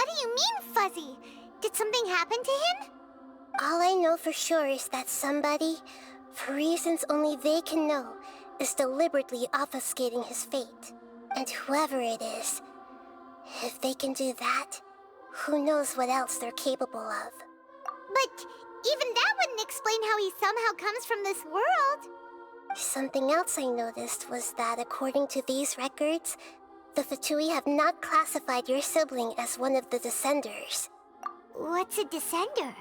What do you mean, Fuzzy? Did something happen to him? All I know for sure is that somebody, for reasons only they can know, is deliberately obfuscating his fate. And whoever it is, if they can do that, who knows what else they're capable of. But even that wouldn't explain how he somehow comes from this world. Something else I noticed was that according to these records, the Fatui have not classified your sibling as one of the Descenders. What's a Descender?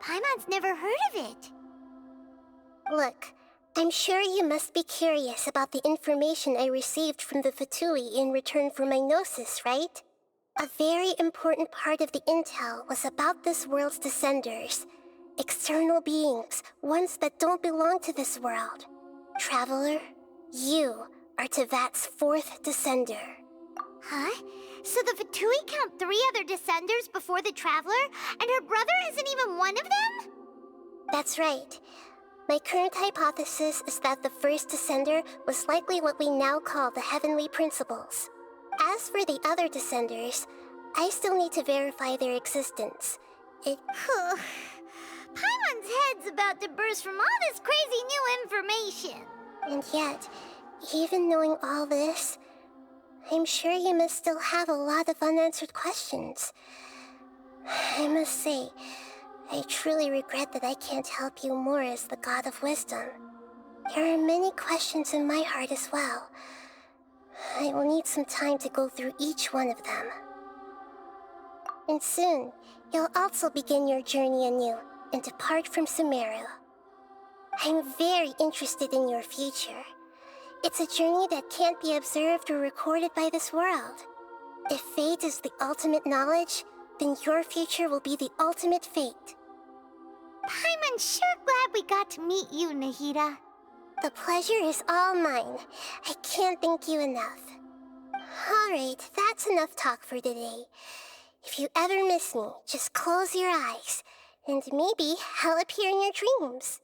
Paimon's never heard of it. Look, I'm sure you must be curious about the information I received from the Fatui in return for my gnosis, right? A very important part of the intel was about this world's Descenders. External beings, ones that don't belong to this world. Traveler, you are Tevat's 4th Descender. Huh? So the Fatui count 3 other Descenders before the Traveler, and her brother isn't even one of them? That's right. My current hypothesis is that the first Descender was likely what we now call the Heavenly Principles. As for the other Descenders, I still need to verify their existence. Paimon's head's about to burst from all this crazy new information. And yet, even knowing all this, I'm sure you must still have a lot of unanswered questions. I must say, I truly regret that I can't help you more as the God of Wisdom. There are many questions in my heart as well. I will need some time to go through each one of them. And soon, you'll also begin your journey anew and depart from Sumeru. I'm very interested in your future. It's a journey that can't be observed or recorded by this world. If fate is the ultimate knowledge, then your future will be the ultimate fate. Paimon's sure glad we got to meet you, Nahida. The pleasure is all mine. I can't thank you enough. Alright, that's enough talk for today. If you ever miss me, just close your eyes, and maybe I'll appear in your dreams.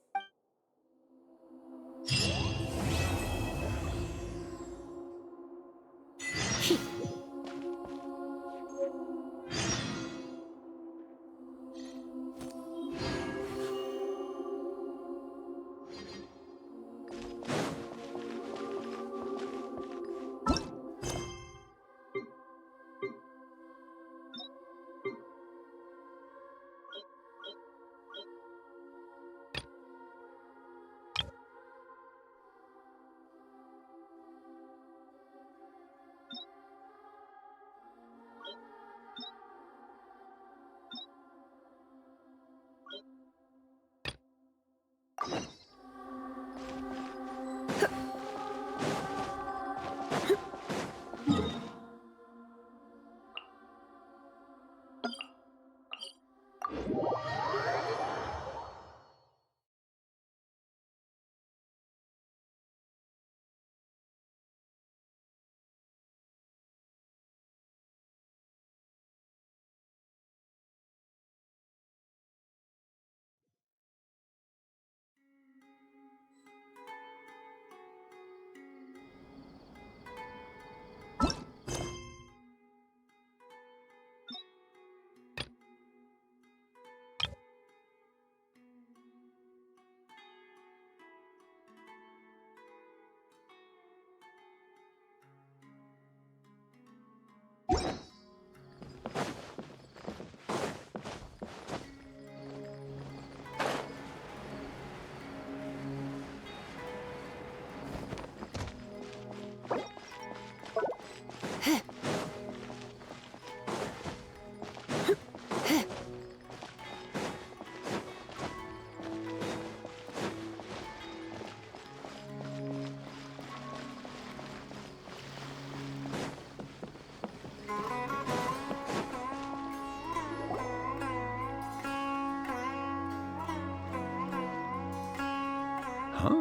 Huh?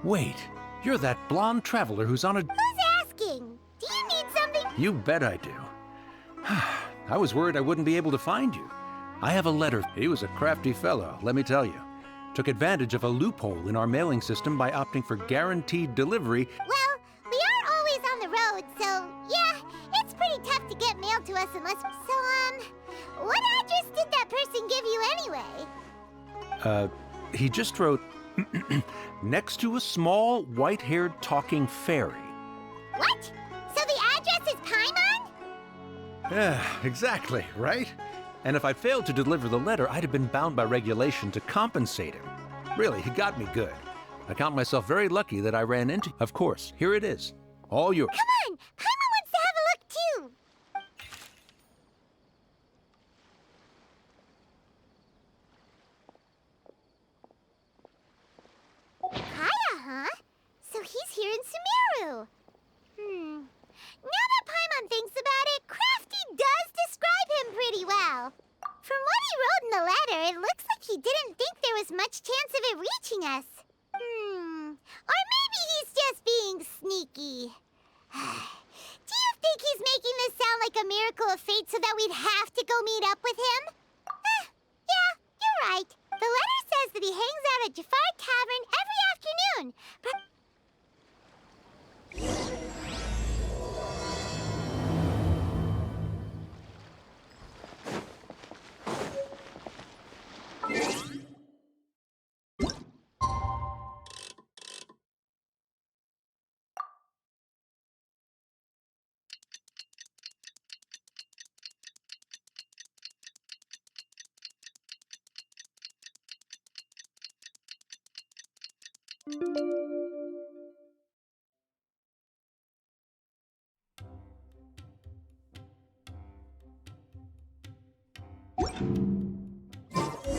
Wait, you're that blonde traveler who's on a... Who's asking? Do you need something? You bet I do. I was worried I wouldn't be able to find you. I have a letter. He was a crafty fellow, let me tell you. Took advantage of a loophole in our mailing system by opting for guaranteed delivery. Well, we are always on the road, so yeah, it's pretty pretty tough to get mail to us unless... So, what address did that person give you anyway? He just wrote, next to a small, white-haired talking fairy. What? So the address is Paimon? Yeah, exactly, right? And if I failed to deliver the letter, I'd have been bound by regulation to compensate him. Really, he got me good. I count myself very lucky that I ran into... Of course, here it is. All yours. Come on! Paimon wants to have a look, too! Kaya, huh? So he's here in Sumeru. Now that Paimon thinks about it, Crafty does describe him pretty well. From what he wrote in the letter, it looks like he didn't think there was much chance of it reaching us. Or maybe he's just being sneaky. Do you think he's making this sound like a miracle of fate so that we'd have to go meet up with him? Yeah, you're right. The letter says that he hangs out at Jafar Tavern every afternoon. But...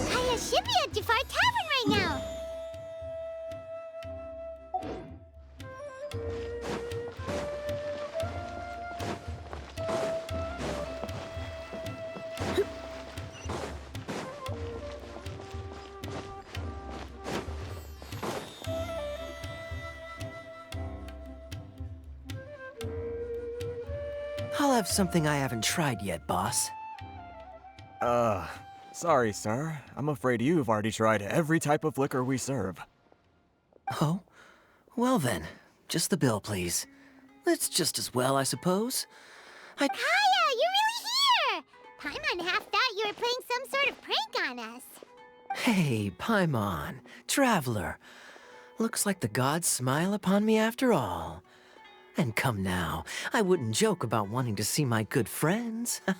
Kaya should be at Jafar Tavern right now. I'll have something I haven't tried yet, boss. Sorry, sir. I'm afraid you've already tried every type of liquor we serve. Oh? Well then, just the bill, please. It's just as well, I suppose. Kaya, you're really here! Paimon half thought you were playing some sort of prank on us. Hey, Paimon, traveler. Looks like the gods smile upon me after all. And come now, I wouldn't joke about wanting to see my good friends. Wait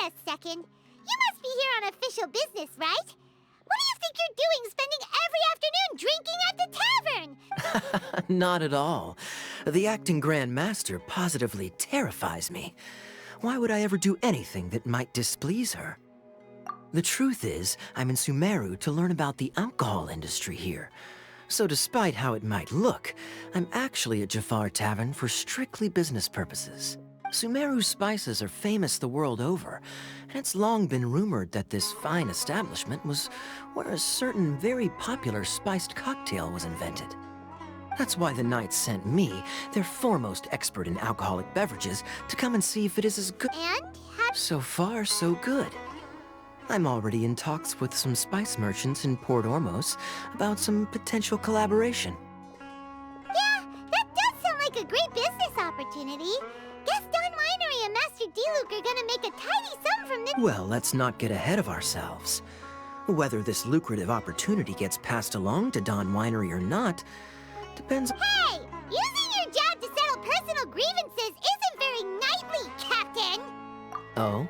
a second. You must be here on official business, right? What do you think you're doing spending every afternoon drinking at the tavern? Not at all. The acting Grand Master positively terrifies me. Why would I ever do anything that might displease her? The truth is, I'm in Sumeru to learn about the alcohol industry here. So despite how it might look, I'm actually at Jafar Tavern for strictly business purposes. Sumeru's spices are famous the world over, and it's long been rumored that this fine establishment was where a certain very popular spiced cocktail was invented. That's why the Knights sent me, their foremost expert in alcoholic beverages, to come and see if it is as good. And how... So far, so good. I'm already in talks with some spice merchants in Port Ormos about some potential collaboration. Yeah, that does sound like a great business opportunity. Guess Don Winery and Master D-Luke are gonna make a tidy sum from this. Well, let's not get ahead of ourselves. Whether this lucrative opportunity gets passed along to Don Winery or not depends. Hey! Using your job to settle personal grievances isn't very knightly, Captain! Oh?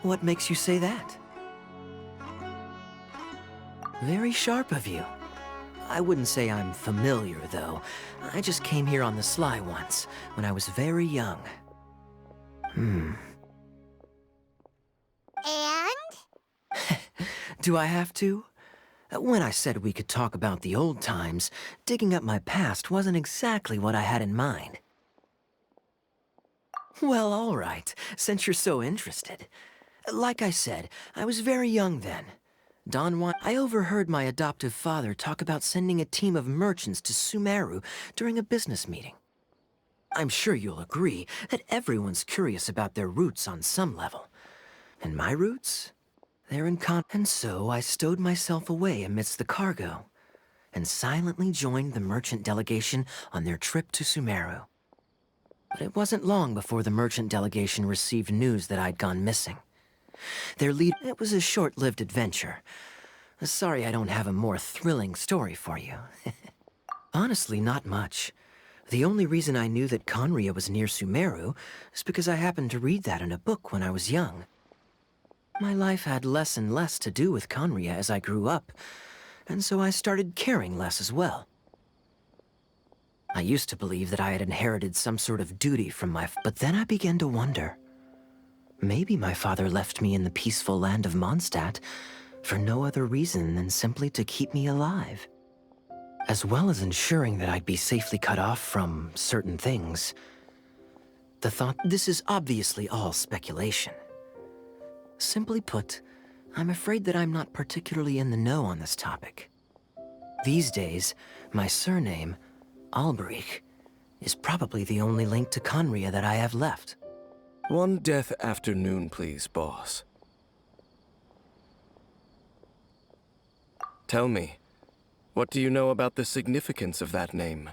What makes you say that? Very sharp of you. I wouldn't say I'm familiar, though. I just came here on the sly once, when I was very young. And? Do I have to? When I said we could talk about the old times, digging up my past wasn't exactly what I had in mind. Well, all right, since you're so interested. Like I said, I was very young then. I overheard my adoptive father talk about sending a team of merchants to Sumeru during a business meeting. I'm sure you'll agree that everyone's curious about their roots on some level. And my roots? They're in And so I stowed myself away amidst the cargo, and silently joined the merchant delegation on their trip to Sumeru. But it wasn't long before the merchant delegation received news that I'd gone missing. Their lead... It was a short-lived adventure. Sorry I don't have a more thrilling story for you. Honestly, not much. The only reason I knew that Conria was near Sumeru is because I happened to read that in a book when I was young. My life had less and less to do with Conria as I grew up, and so I started caring less as well. I used to believe that I had inherited some sort of duty from but then I began to wonder. Maybe my father left me in the peaceful land of Mondstadt for no other reason than simply to keep me alive. As well as ensuring that I'd be safely cut off from certain things. The thought, this is obviously all speculation. Simply put, I'm afraid that I'm not particularly in the know on this topic. These days, my surname, Alberich, is probably the only link to Conria that I have left. One death afternoon, please, boss. Tell me, what do you know about the significance of that name?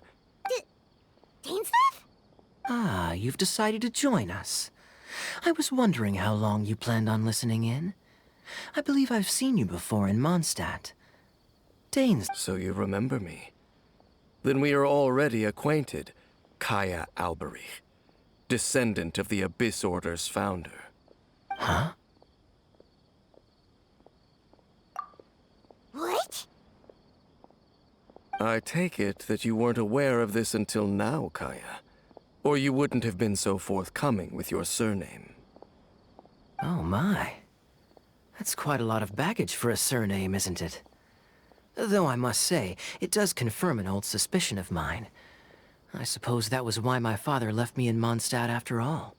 Dainsleif? Ah, you've decided to join us. I was wondering how long you planned on listening in. I believe I've seen you before in Mondstadt. Danes... So you remember me. Then we are already acquainted, Kaya Alberich, descendant of the Abyss Order's founder. Huh? What? I take it that you weren't aware of this until now, Kaya. Or you wouldn't have been so forthcoming with your surname. Oh my. That's quite a lot of baggage for a surname, isn't it? Though I must say, it does confirm an old suspicion of mine. I suppose that was why my father left me in Mondstadt after all.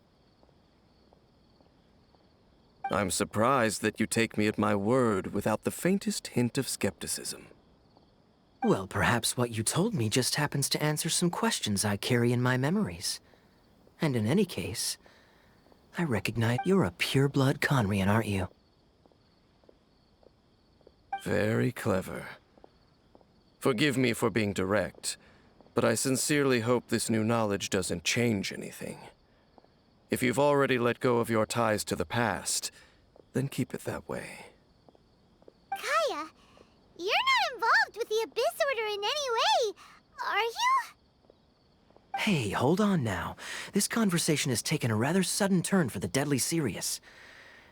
I'm surprised that you take me at my word without the faintest hint of skepticism. Well, perhaps what you told me just happens to answer some questions I carry in my memories. And in any case, I recognize you're a pure-blood Conrian, aren't you? Very clever. Forgive me for being direct, but I sincerely hope this new knowledge doesn't change anything. If you've already let go of your ties to the past, then keep it that way. Kaya, you're not involved with the Abyss Order in any way, are you? Hey, hold on now. This conversation has taken a rather sudden turn for the deadly serious.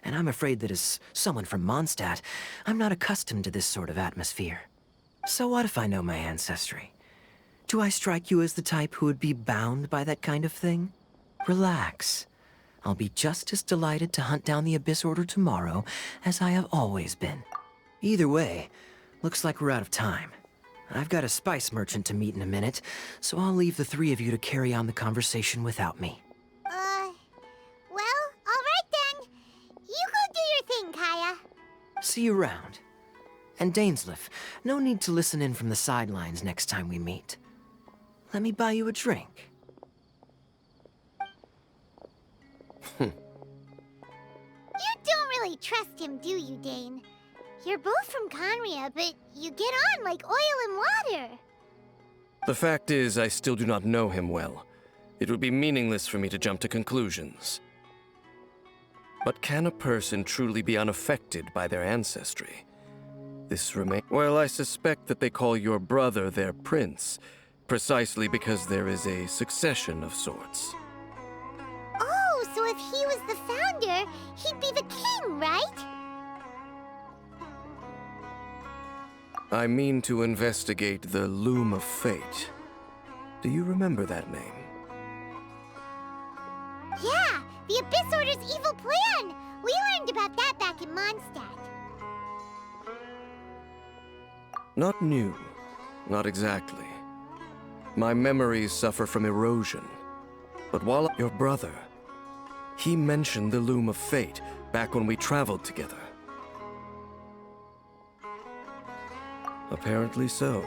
And I'm afraid that as someone from Mondstadt, I'm not accustomed to this sort of atmosphere. So what if I know my ancestry? Do I strike you as the type who would be bound by that kind of thing? Relax. I'll be just as delighted to hunt down the Abyss Order tomorrow as I have always been. Either way, looks like we're out of time. I've got a spice merchant to meet in a minute, so I'll leave the three of you to carry on the conversation without me. Well, all right then. You go do your thing, Kaya. See you around. And Dainsleif, no need to listen in from the sidelines next time we meet. Let me buy you a drink. You don't really trust him, do you, Dane? You're both from Conria, but you get on like oil and water. The fact is, I still do not know him well. It would be meaningless for me to jump to conclusions. But can a person truly be unaffected by their ancestry? This remains... Well, I suspect that they call your brother their prince, precisely because there is a succession of sorts. Oh, so if he was the founder, he'd be the king, right? I mean to investigate the Loom of Fate. Do you remember that name? Yeah, the Abyss Order's evil plan! We learned about that back in Mondstadt. Not new. Not exactly. My memories suffer from erosion. But while your brother, he mentioned the Loom of Fate back when we traveled together. Apparently so.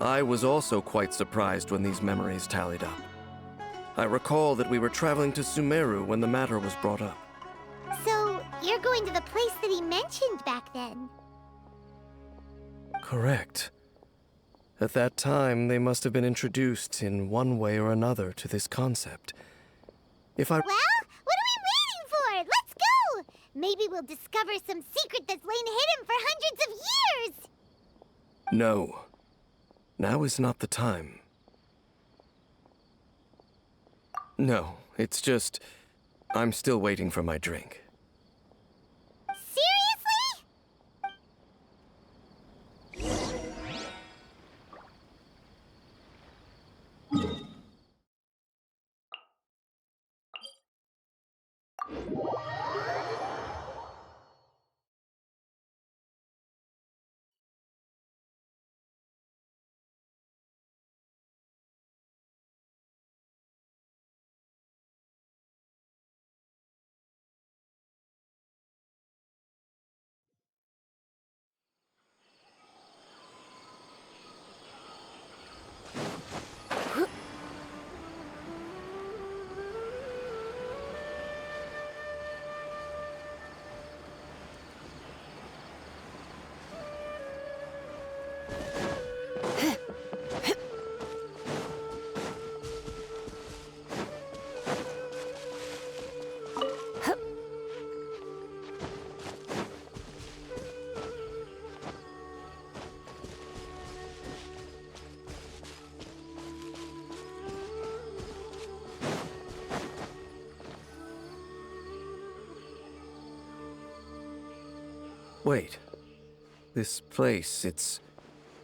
I was also quite surprised when these memories tallied up. I recall that we were traveling to Sumeru when the matter was brought up. So, you're going to the place that he mentioned back then? Correct. At that time, they must have been introduced in one way or another to this concept. If I... Well, what are we waiting for? Let's go! Maybe we'll discover some secret that's lain hidden for hundreds of years! No. Now is not the time. No, it's just... I'm still waiting for my drink. Seriously? Wait. This place, it's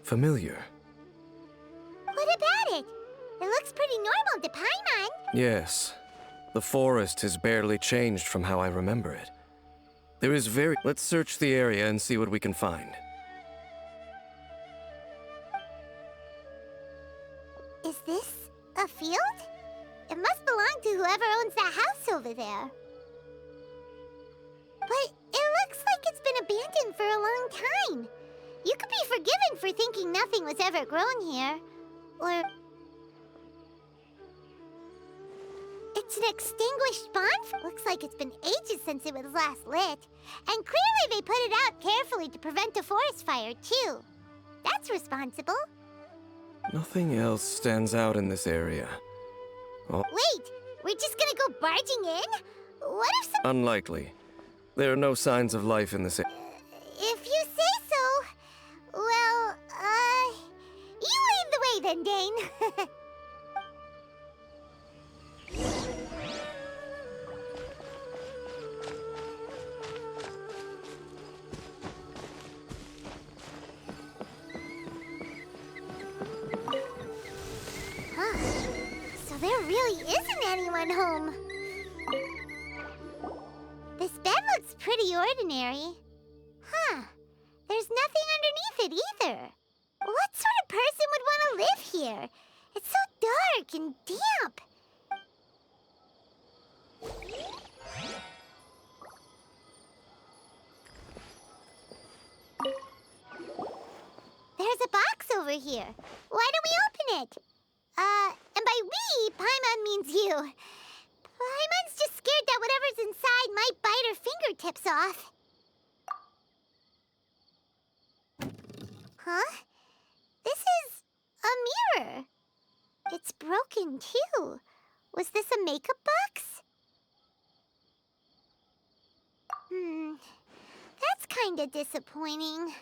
familiar. What about it? It looks pretty normal to Paimon. Yes. The forest has barely changed from how I remember it. There is very... Let's search the area and see what we can find. Is this a field? It must belong to whoever owns that house over there. But it looks like it's been abandoned for a long time. You could be forgiven for thinking nothing was ever grown here. Or... It's an extinguished bonfire. Looks like it's been ages since it was last lit. And clearly they put it out carefully to prevent a forest fire, too. That's responsible. Nothing else stands out in this area. Oh, Wait, we're just gonna go barging in? What if some... unlikely. There are no signs of life in this area. If you say so. Well, you lead the way then, Dane. Huh. So there really isn't anyone home. This bed looks pretty ordinary. Huh. There's nothing underneath it either. What sort of person would want to live here? It's so dark and damp. There's a box over here. Why don't we open it? And by we, Paimon means you. Paimon's just scared that whatever's inside might bite her fingertips off. Huh? This is a mirror. It's broken, too. Was this a makeup box? That's kinda disappointing.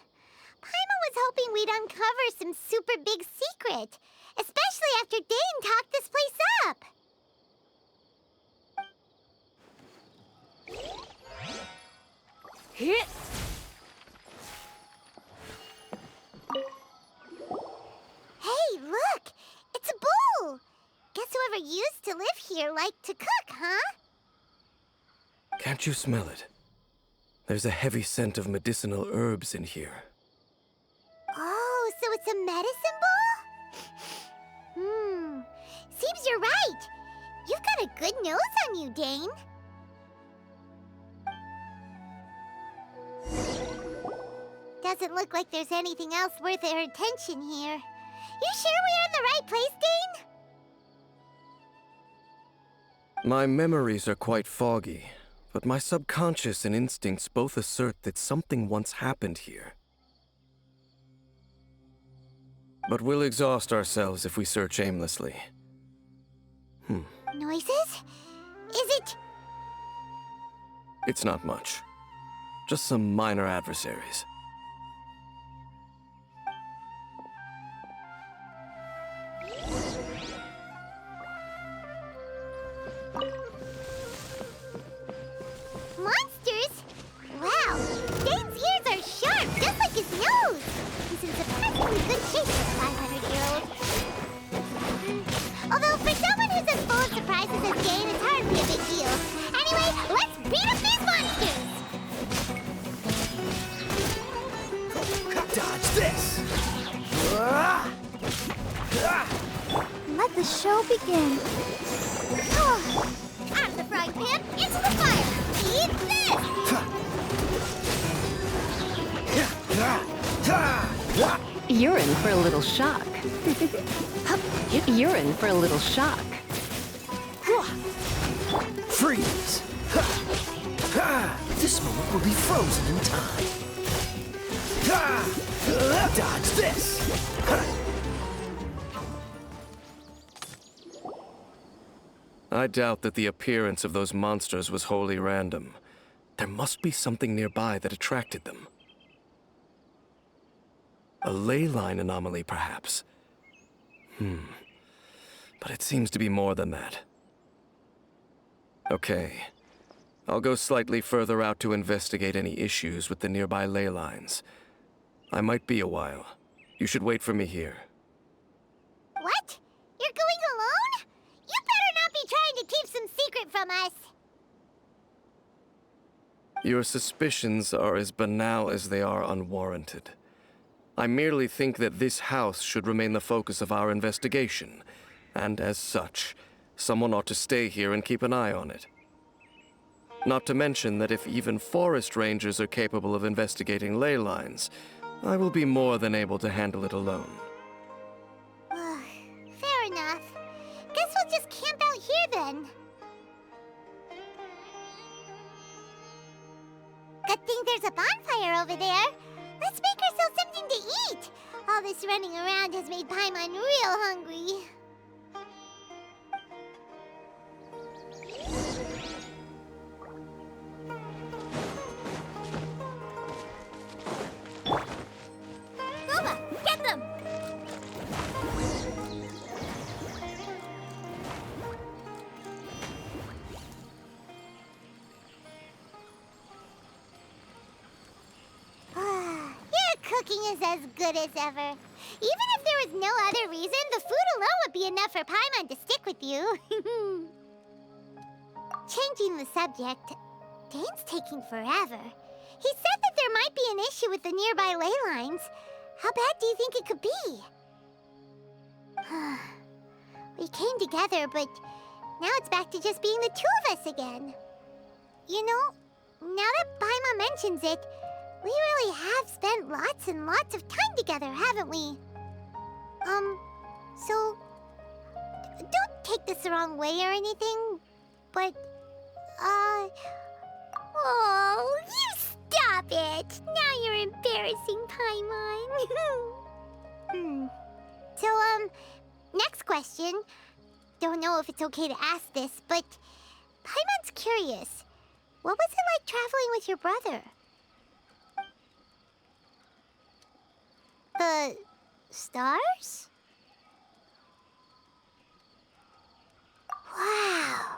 Paimon was hoping we'd uncover some super big secret, especially after Dane talked this place up. Hey, look! It's a bowl! Guess whoever used to live here liked to cook, huh? Can't you smell it? There's a heavy scent of medicinal herbs in here. Oh, so it's a medicine bowl? Seems you're right. You've got a good nose on you, Dane. Doesn't look like there's anything else worth our attention here. You sure we're in the right place, Dane? My memories are quite foggy, but my subconscious and instincts both assert that something once happened here. but we'll exhaust ourselves if we search aimlessly. Noises? Is it... It's not much. Just some minor adversaries. Monsters? Wow, Dane's ears are sharp, just like his nose. He's in surprisingly good shape for a 500-year-old. Although, for someone who's as full of surprises as Dane, it's hardly a big deal. Anyway, let's beat up these monsters! Dodge this! Let the show begin. Oh, out of the frying pan, into the fire! Eat this! You're in for a little shock. You're in for a little shock. Freeze! This moment will be frozen in time. Dodge this! I doubt that the appearance of those monsters was wholly random. There must be something nearby that attracted them. A ley line anomaly, perhaps. But it seems to be more than that. Okay. I'll go slightly further out to investigate any issues with the nearby ley lines. I might be a while. You should wait for me here. What? You're going alone? You better not be trying to keep some secret from us. Your suspicions are as banal as they are unwarranted. I merely think that this house should remain the focus of our investigation, and as such, someone ought to stay here and keep an eye on it. Not to mention that if even forest rangers are capable of investigating ley lines, I will be more than able to handle it alone. Fair enough. Guess we'll just camp out here then. Good thing there's a bonfire over there. Let's make ourselves something to eat. All this running around has made Paimon real hungry. Roma, get them! Your cooking is as good as ever. Even if there was no other reason, the food alone would be enough for Paimon to stick with you. Changing the subject, Dane's taking forever. He said that there might be an issue with the nearby ley lines. How bad do you think it could be? We came together, but now it's back to just being the two of us again. You know, now that Paimon mentions it, we really have spent lots and lots of time together, haven't we? So... don't take this the wrong way or anything, but... Oh, you stop it! Now you're embarrassing, Paimon. So, next question. Don't know if it's okay to ask this, but... Paimon's curious. What was it like traveling with your brother? The... stars? Wow.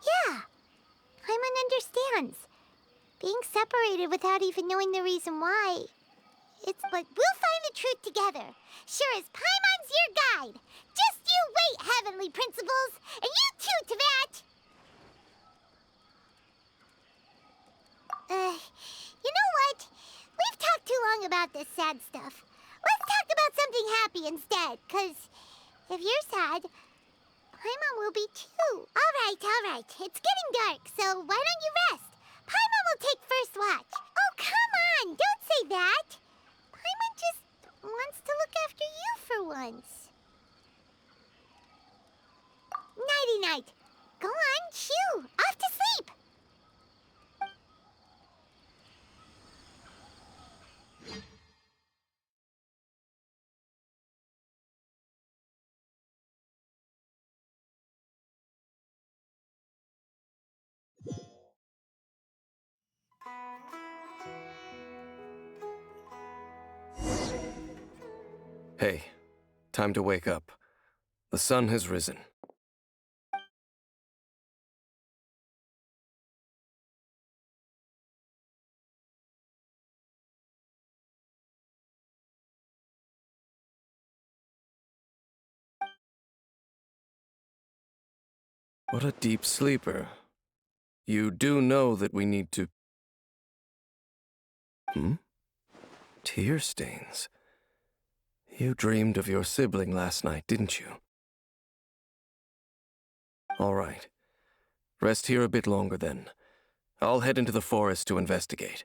Yeah, Paimon understands. Being separated without even knowing the reason why. It's like we'll find the truth together. Sure as Paimon's your guide. Just you wait, heavenly principles. And you too, Teyvat. You know what? We've talked too long about this sad stuff. Let's talk about something happy instead, 'cause if you're sad, Paimon will be too. All right. It's getting dark, so why don't you rest? Paimon will take first watch. Oh, come on! Don't say that! Paimon just wants to look after you for once. Nighty-night. Go on, shoo! Off to sleep! Hey, time to wake up. The sun has risen. What a deep sleeper. You do know that we need to... Tear stains. You dreamed of your sibling last night, didn't you? All right. Rest here a bit longer then. I'll head into the forest to investigate.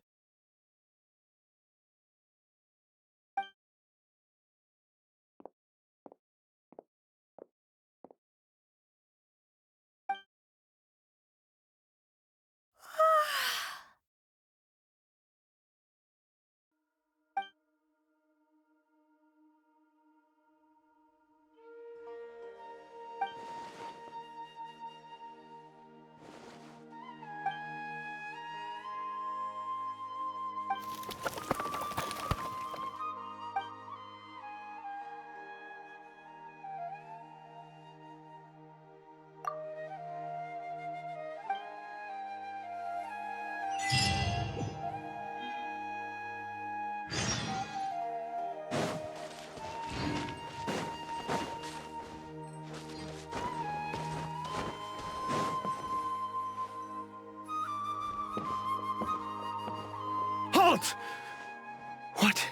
Halt! What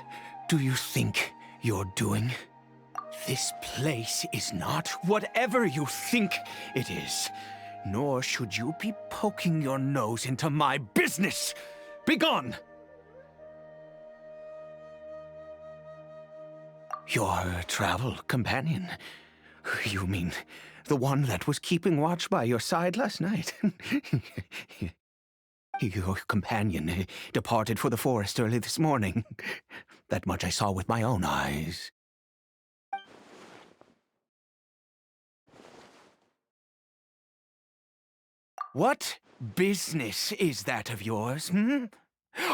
do you think you're doing? This place is not whatever you think it is. Nor should you be poking your nose into my business. Begone! Your travel companion? You mean the one that was keeping watch by your side last night? Your companion departed for the forest early this morning. That much I saw with my own eyes. What business is that of yours, hmm?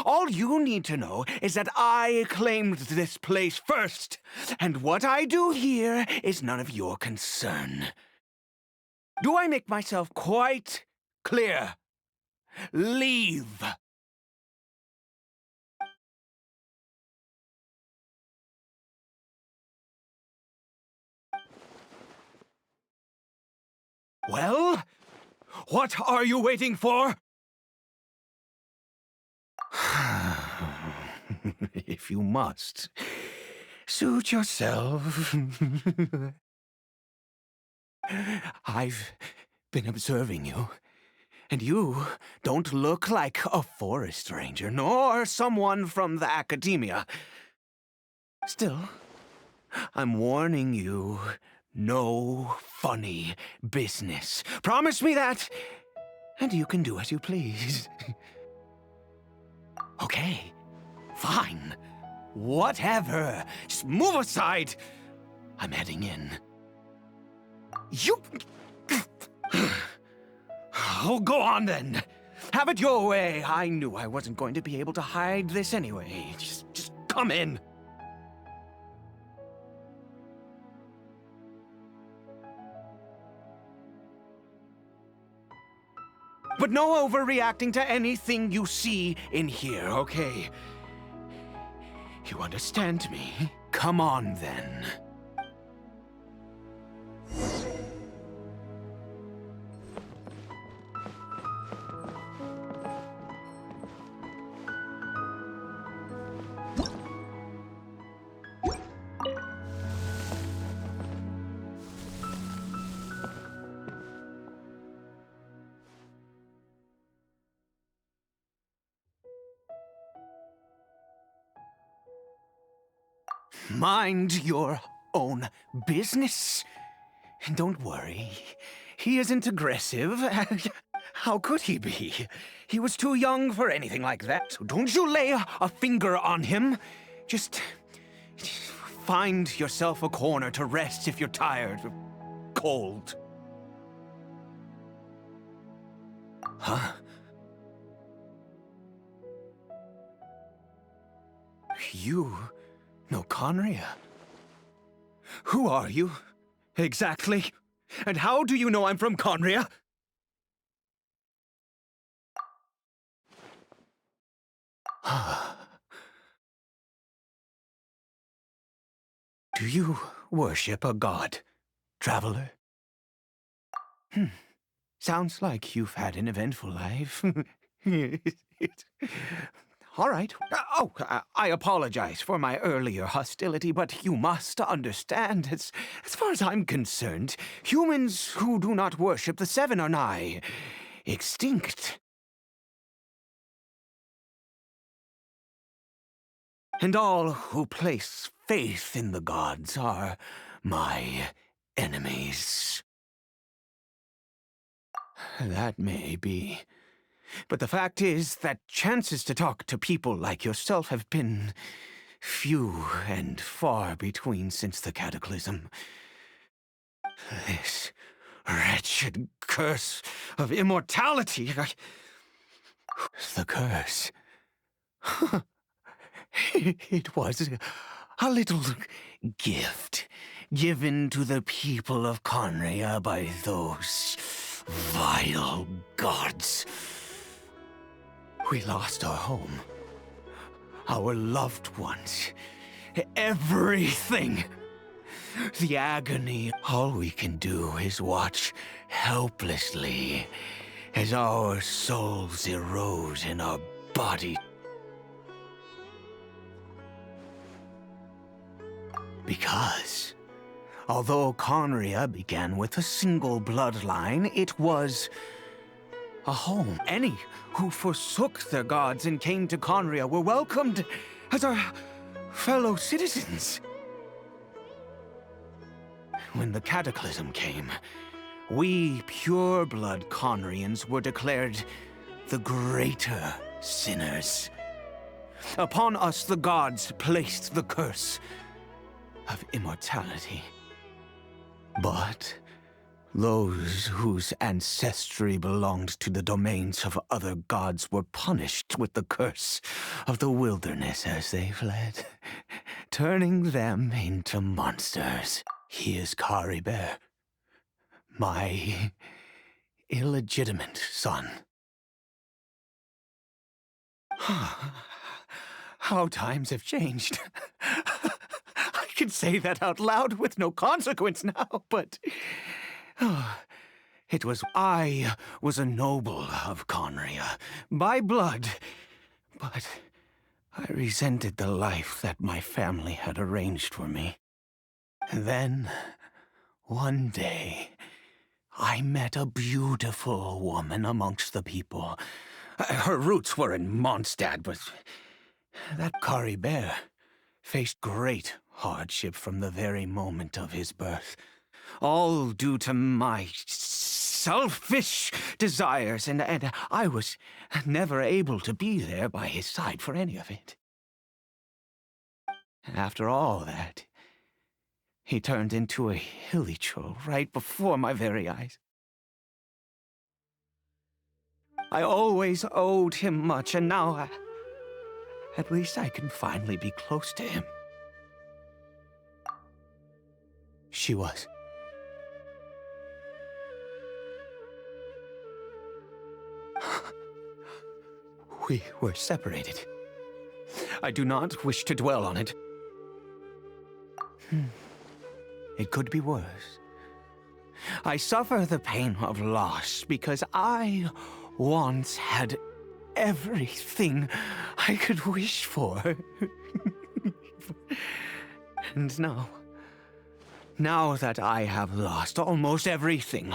All you need to know is that I claimed this place first, and what I do here is none of your concern. Do I make myself quite clear? Leave! Well, what are you waiting for? If you must, suit yourself. I've been observing you, and you don't look like a forest ranger, nor someone from the academia. Still, I'm warning you, no funny business. Promise me that, and you can do as you please. Okay, fine. Whatever. Just move aside. I'm heading in. You... Oh, go on then. Have it your way. I knew I wasn't going to be able to hide this anyway. Just come in. But no overreacting to anything you see in here, okay? You understand me? Come on, then. Mind your own business. Don't worry. He isn't aggressive. How could he be? He was too young for anything like that. So don't you lay a finger on him. Just find yourself a corner to rest if you're tired or cold. Huh? You know Conria? Who are you, exactly? And how do you know I'm from Conria? Do you worship a god, traveler? Sounds like you've had an eventful life. All right. I apologize for my earlier hostility, but you must understand, as far as I'm concerned, humans who do not worship the Seven are nigh extinct. And all who place faith in the gods are my enemies. That may be. But the fact is that chances to talk to people like yourself have been few and far between since the cataclysm. This wretched curse of immortality. The curse. It was a little gift given to the people of Conria by those vile gods. We lost our home, our loved ones, everything. The agony, all we can do is watch helplessly as our souls erode in our body. Because, although Conria began with a single bloodline, it was a home. Any who forsook their gods and came to Conria were welcomed as our fellow citizens. When the cataclysm came, we pure-blood Conrians were declared the greater sinners. Upon us the gods placed the curse of immortality. But those whose ancestry belonged to the domains of other gods were punished with the curse of the wilderness as they fled, turning them into monsters. He is Caribert, my illegitimate son. How times have changed. I can say that out loud with no consequence now, but I was a noble of Conria, by blood, but I resented the life that my family had arranged for me. And then, one day, I met a beautiful woman amongst the people. Her roots were in Mondstadt, but that Caribert faced great hardship from the very moment of his birth. All due to my selfish desires, and I was never able to be there by his side for any of it. After all that, he turned into a hilly troll right before my very eyes. I always owed him much, and now at least I can finally be close to him. She was. We were separated. I do not wish to dwell on it. It could be worse. I suffer the pain of loss because I once had everything I could wish for. And now that I have lost almost everything,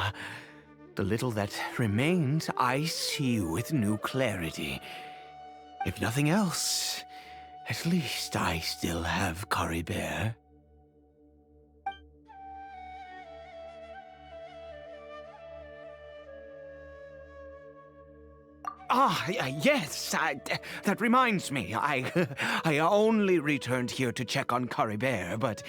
the little that remains I see with new clarity. If nothing else, at least I still have Caribert. Yes, that reminds me. I only returned here to check on Caribert, but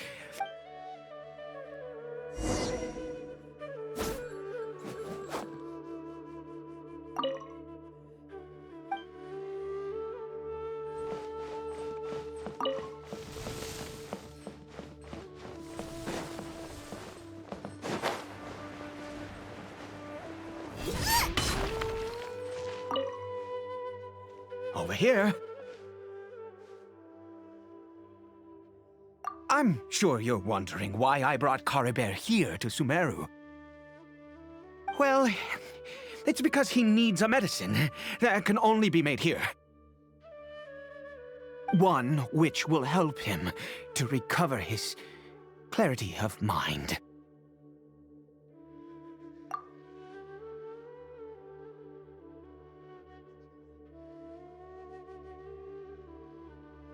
here. I'm sure you're wondering why I brought Caribert here to Sumeru. Well, it's because he needs a medicine that can only be made here. One which will help him to recover his clarity of mind.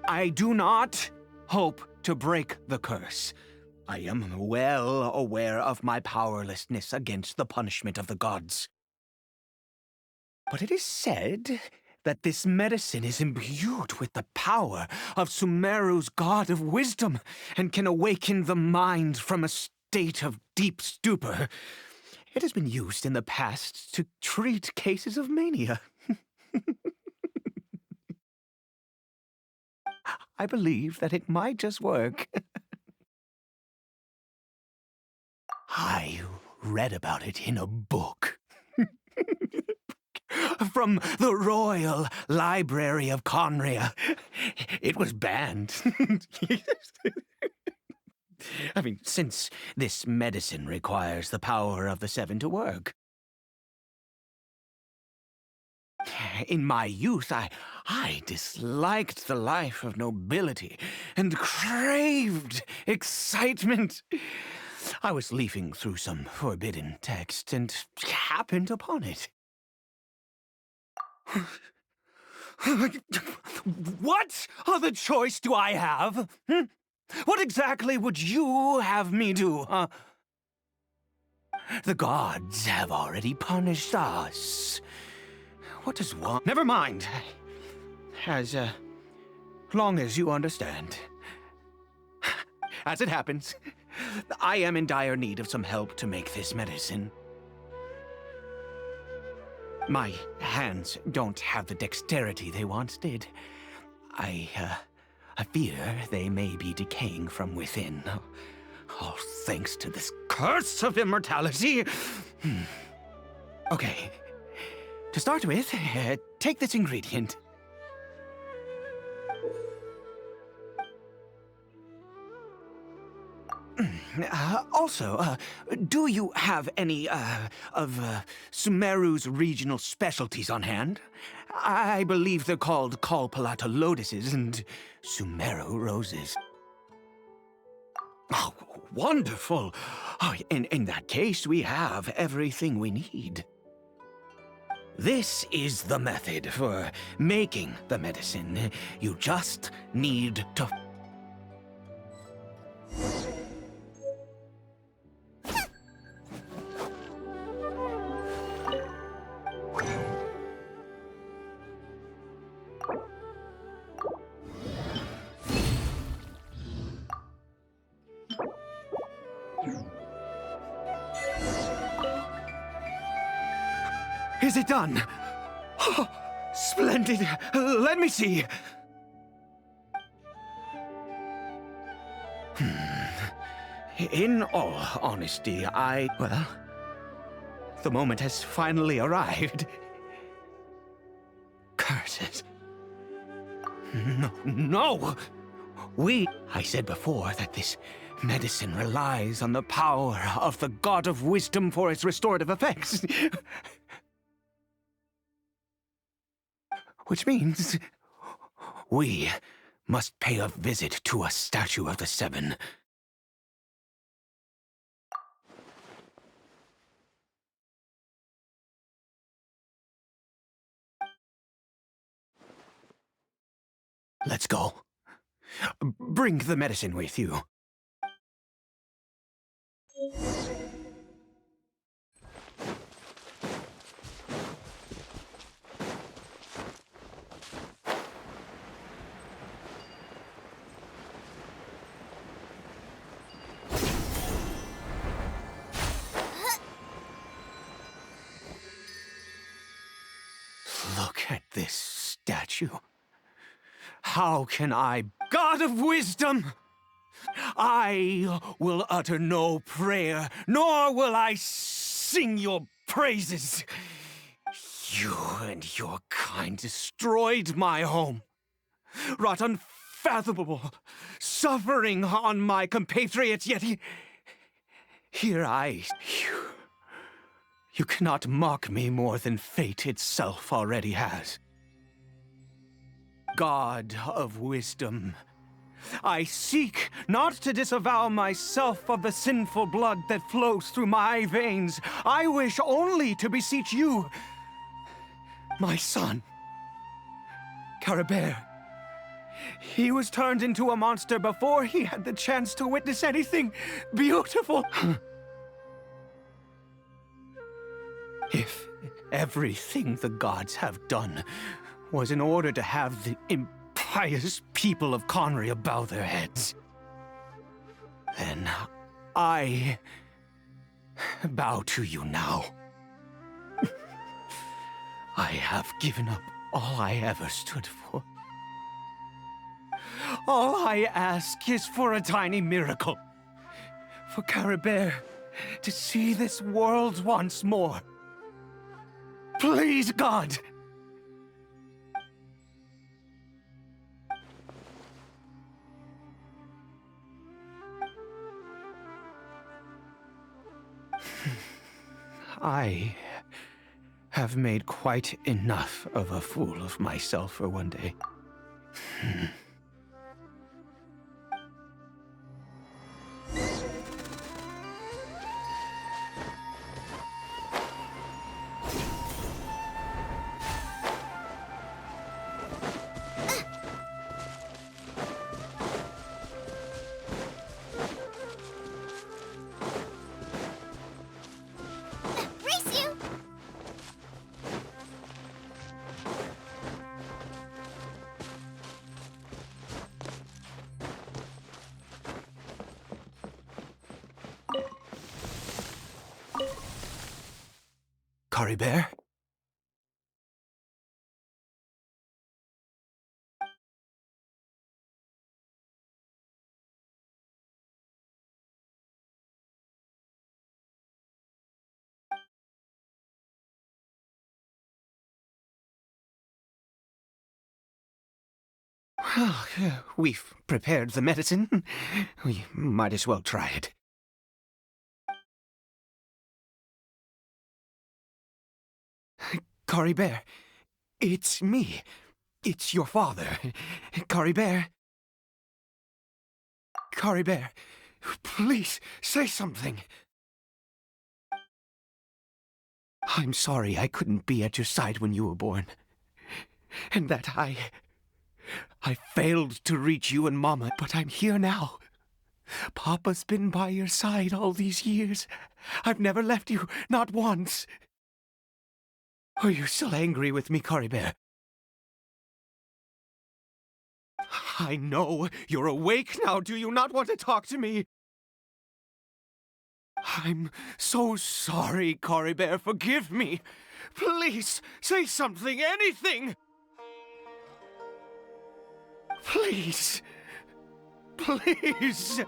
I do not hope to break the curse. I am well aware of my powerlessness against the punishment of the gods. But it is said that this medicine is imbued with the power of Sumeru's god of wisdom and can awaken the mind from a state of deep stupor. It has been used in the past to treat cases of mania. I believe that it might just work. I read about it in a book. From the Royal Library of Conria. It was banned. I mean, since this medicine requires the power of the Seven to work. In my youth, I disliked the life of nobility and craved excitement. I was leafing through some forbidden text and happened upon it. What other choice do I have? What exactly would you have me do, huh? The gods have already punished us. What does one... Never mind. As long as you understand. As it happens, I am in dire need of some help to make this medicine. My hands don't have the dexterity they once did. I fear they may be decaying from within. All thanks to this curse of immortality. Okay. To start with, take this ingredient. Also, do you have any, of Sumeru's regional specialties on hand? I believe they're called Kalpalata lotuses and Sumeru roses. Oh, wonderful! Oh, in that case, we have everything we need. This is the method for making the medicine. You just need to... Is it done? Oh, splendid! Let me see! In all honesty, well, the moment has finally arrived. Curses. No! I said before that this medicine relies on the power of the God of Wisdom for its restorative effects. Which means we must pay a visit to a statue of the Seven. Let's go. Bring the medicine with you. Look at this statue. How can I, God of Wisdom? I will utter no prayer, nor will I sing your praises. You and your kind destroyed my home, wrought unfathomable suffering on my compatriots, yet here I... You cannot mock me more than fate itself already has. God of wisdom, I seek not to disavow myself of the sinful blood that flows through my veins. I wish only to beseech you, my son, Caribert. He was turned into a monster before he had the chance to witness anything beautiful. If everything the gods have done was in order to have the impious people of Conria bow their heads, then I bow to you now. I have given up all I ever stood for. All I ask is for a tiny miracle. For Caribert to see this world once more. Please, God! I have made quite enough of a fool of myself for one day. Brace you! Caribert? Well, we've prepared the medicine. We might as well try it. Caribert, it's me. It's your father. Caribert. Caribert, please say something. I'm sorry I couldn't be at your side when you were born. And that I failed to reach you and Mama, but I'm here now. Papa's been by your side all these years. I've never left you, not once. Are you still angry with me, Caribert? I know you're awake now. Do you not want to talk to me? I'm so sorry, Caribert. Forgive me. Please, say something, anything. Please. Please.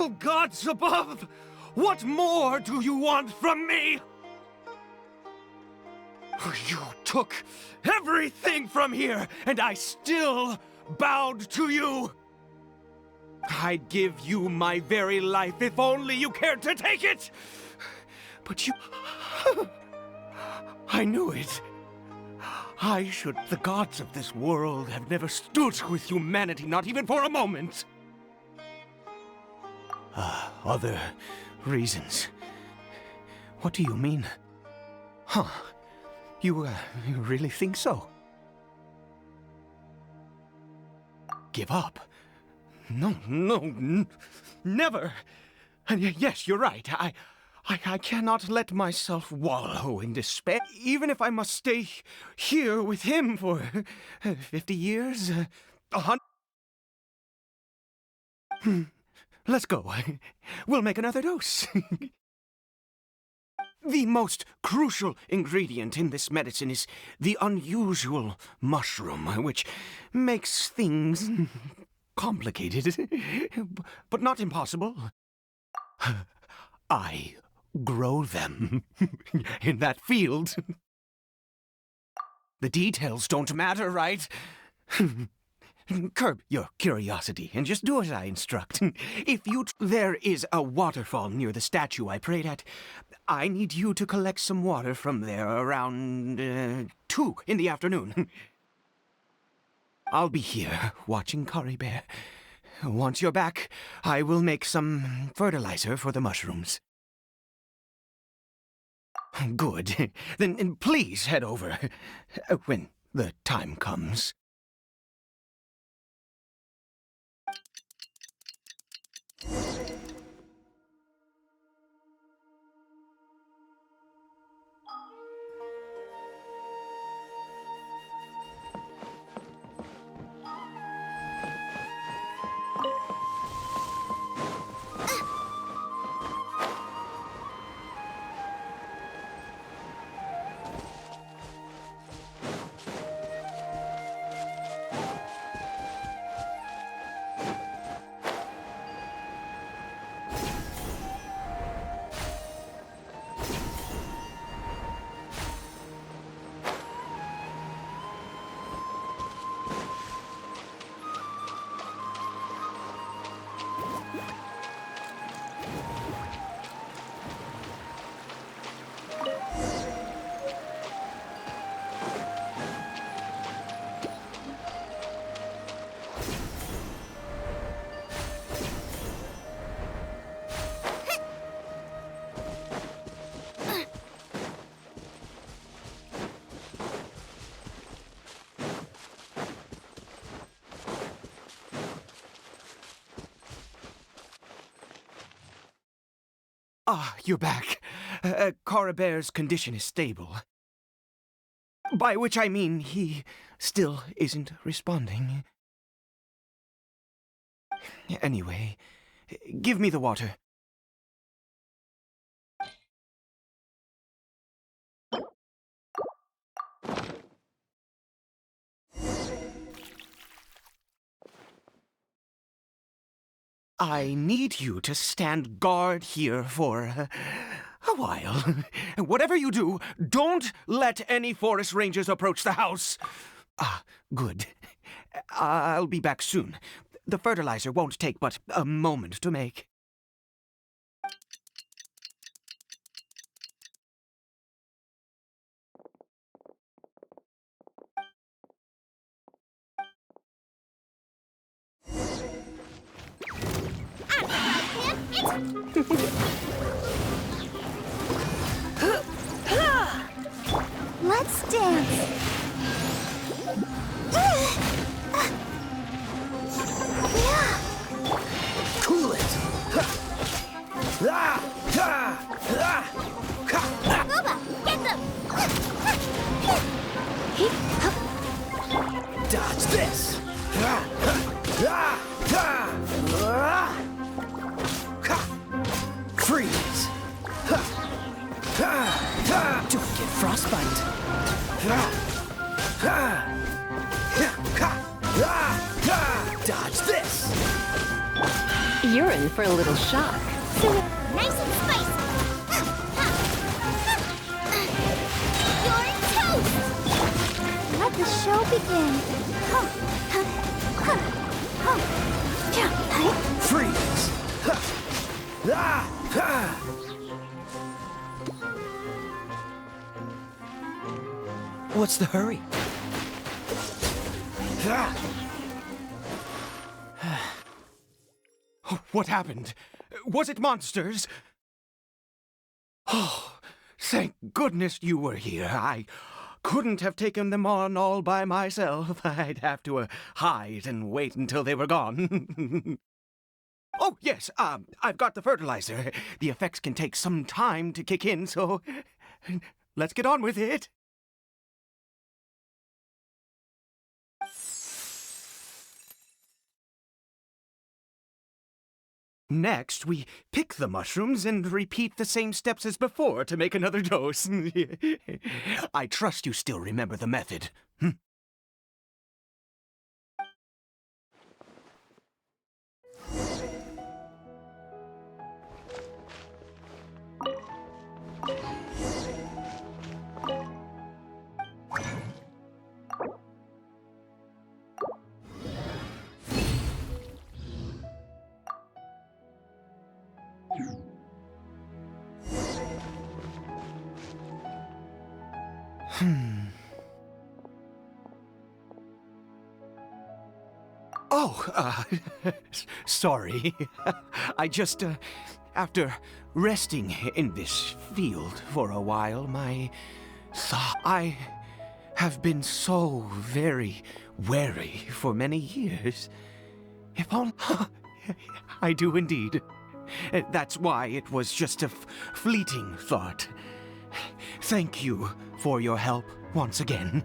Oh, gods above! What more do you want from me? You took everything from here, and I still bowed to you. I'd give you my very life if only you cared to take it. But you... I knew it. I should... The gods of this world have never stood with humanity, not even for a moment. Other reasons. What do you mean? Huh. You really think so? Give up? No, never! And yes, you're right. I cannot let myself wallow in despair, even if I must stay here with him for 50 years, 100... Let's go. We'll make another dose. The most crucial ingredient in this medicine is the unusual mushroom, which makes things complicated, but not impossible. I grow them in that field. The details don't matter, right? Curb your curiosity and just do as I instruct. There is a waterfall near the statue I prayed at. I need you to collect some water from there around 2 in the afternoon. I'll be here watching Curry Bear. Once you're back, I will make some fertilizer for the mushrooms. Good. Then please head over when the time comes. Ah, you're back. Cora Bear's condition is stable. By which I mean he still isn't responding. Anyway, give me the water. I need you to stand guard here for a while. Whatever you do, don't let any forest rangers approach the house. Ah, good. I'll be back soon. The fertilizer won't take but a moment to make. Let's dance. Cool it. Booba, get them! Dodge this. Freeze. Don't get frostbite. Dodge this. You're in for a little shock. Nice and spicy. You're toast! Let the show begin. Freeze. What's the hurry? What happened? Was it monsters? Oh, thank goodness you were here. I couldn't have taken them on all by myself. I'd have to hide and wait until they were gone. Oh, yes, I've got the fertilizer. The effects can take some time to kick in, so let's get on with it. Next, we pick the mushrooms and repeat the same steps as before to make another dose. I trust you still remember the method. Oh, sorry. I just, after resting in this field for a while, I have been so very wary for many years. If only... I do indeed. That's why it was just a fleeting thought. Thank you for your help once again.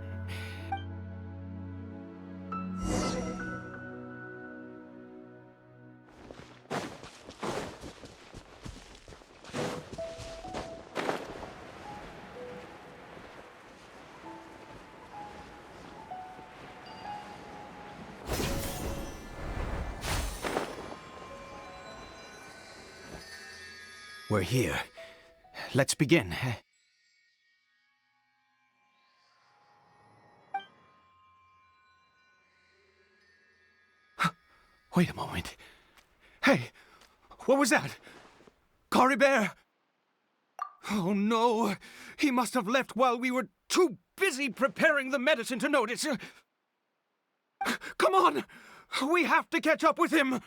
We're here. Let's begin. Wait a moment. Hey, what was that? Cory Bear? Oh no, he must have left while we were too busy preparing the medicine to notice. Come on, we have to catch up with him.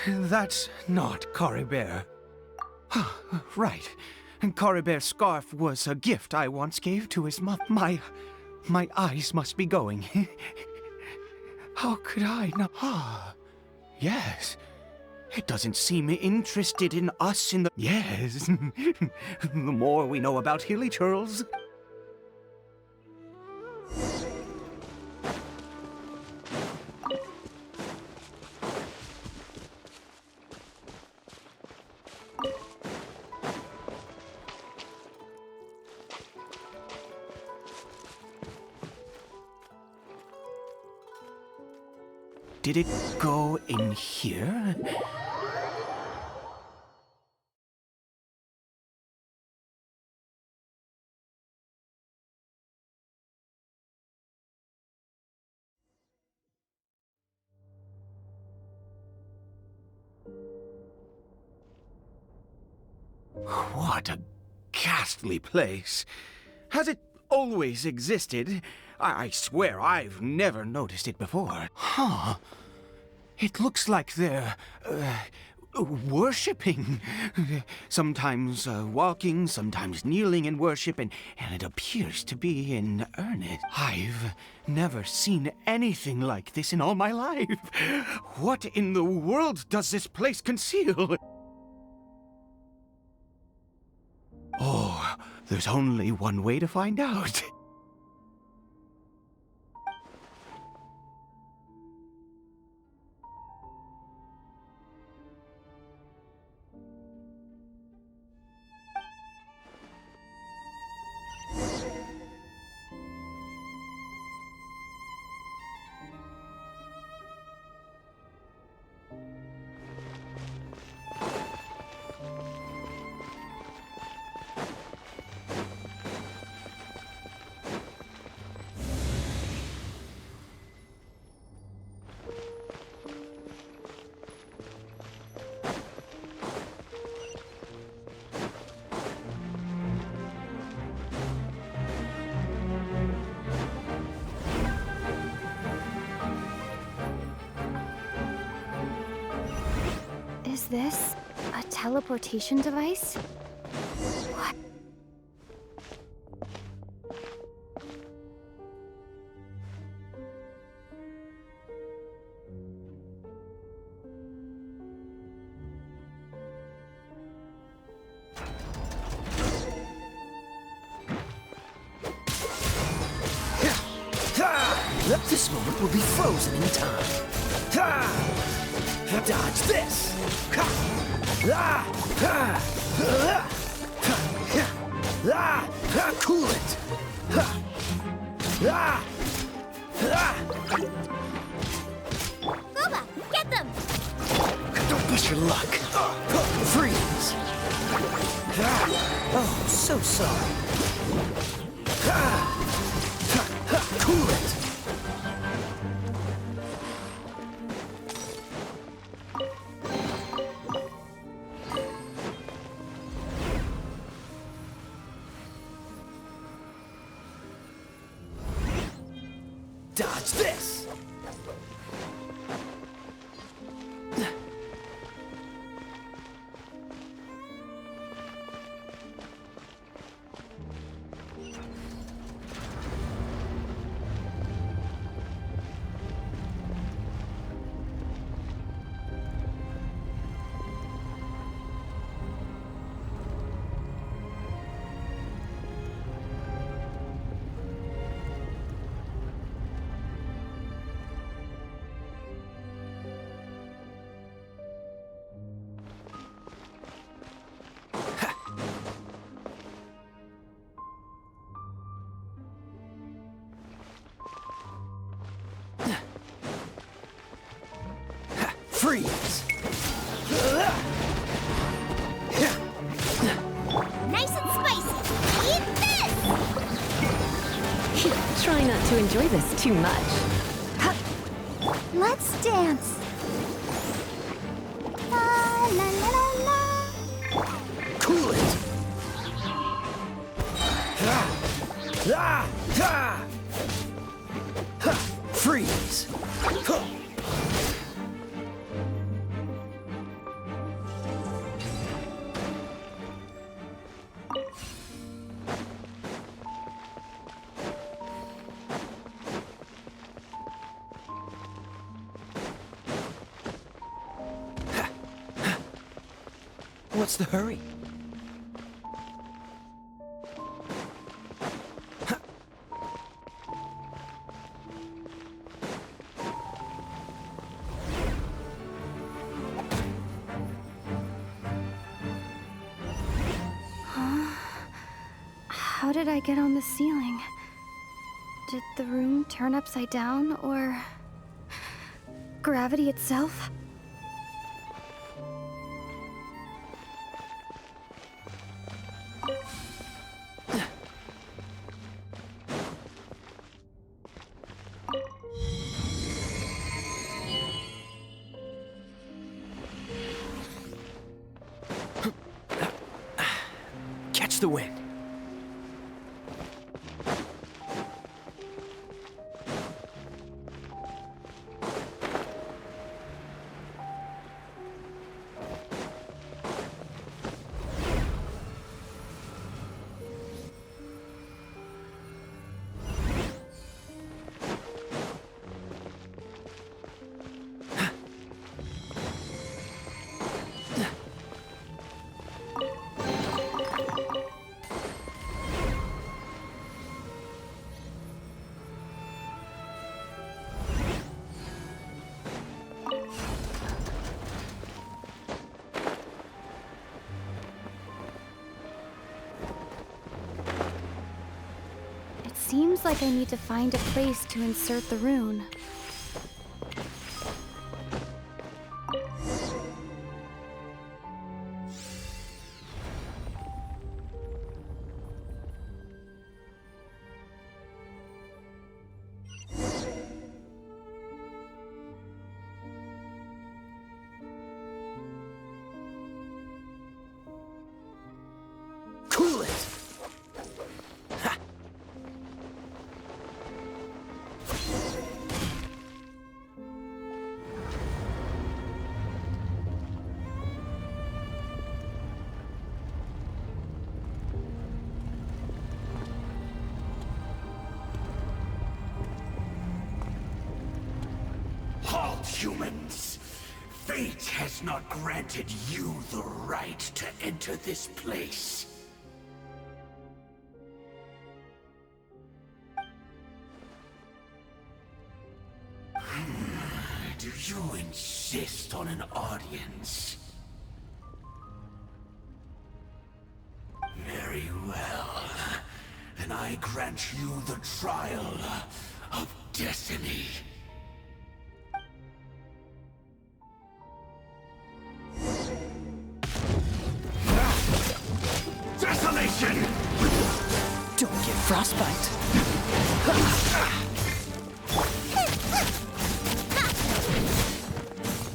That's not Cory Bear. Right. And Cory Bear's scarf was a gift I once gave to his mother. My eyes must be going. How could I not? Yes. It doesn't seem interested in us in the... Yes. The more we know about Hilly Churls... Did it go in here? What a ghastly place. Has it always existed? I swear I've never noticed it before. Huh. It looks like they're, worshipping. Sometimes walking, sometimes kneeling in worship, and it appears to be in earnest. I've never seen anything like this in all my life. What in the world does this place conceal? Oh, there's only one way to find out. this a teleportation device? What? This moment will be frozen in time. Dodge this! Cool it! Boba, get them! Don't push your luck. Freeze! Oh, so sorry. Cool it! Dodge this! Freeze! Nice and spicy! Eat this! Try not to enjoy this too much. Let's dance. La la la la la. Cool it! Freeze! What's the hurry? How did I get on the ceiling? Did the room turn upside down, or gravity itself? Catch the wind. Seems like I need to find a place to insert the rune. Cool it! fault, humans. Fate has not granted you the right to enter this place. Do you insist on an audience? Very well. Then I grant you the trial of destiny. Desolation! Don't get frostbite.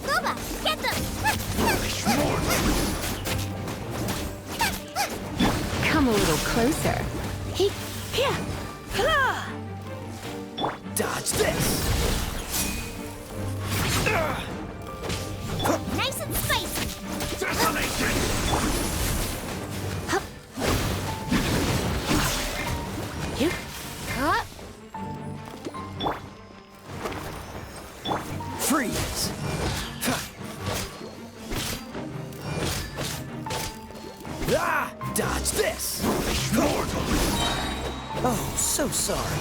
Boba, get them! Come a little closer. Dodge this. Nice and spicy! Desolation! Freeze. Dodge this. Oh, so sorry.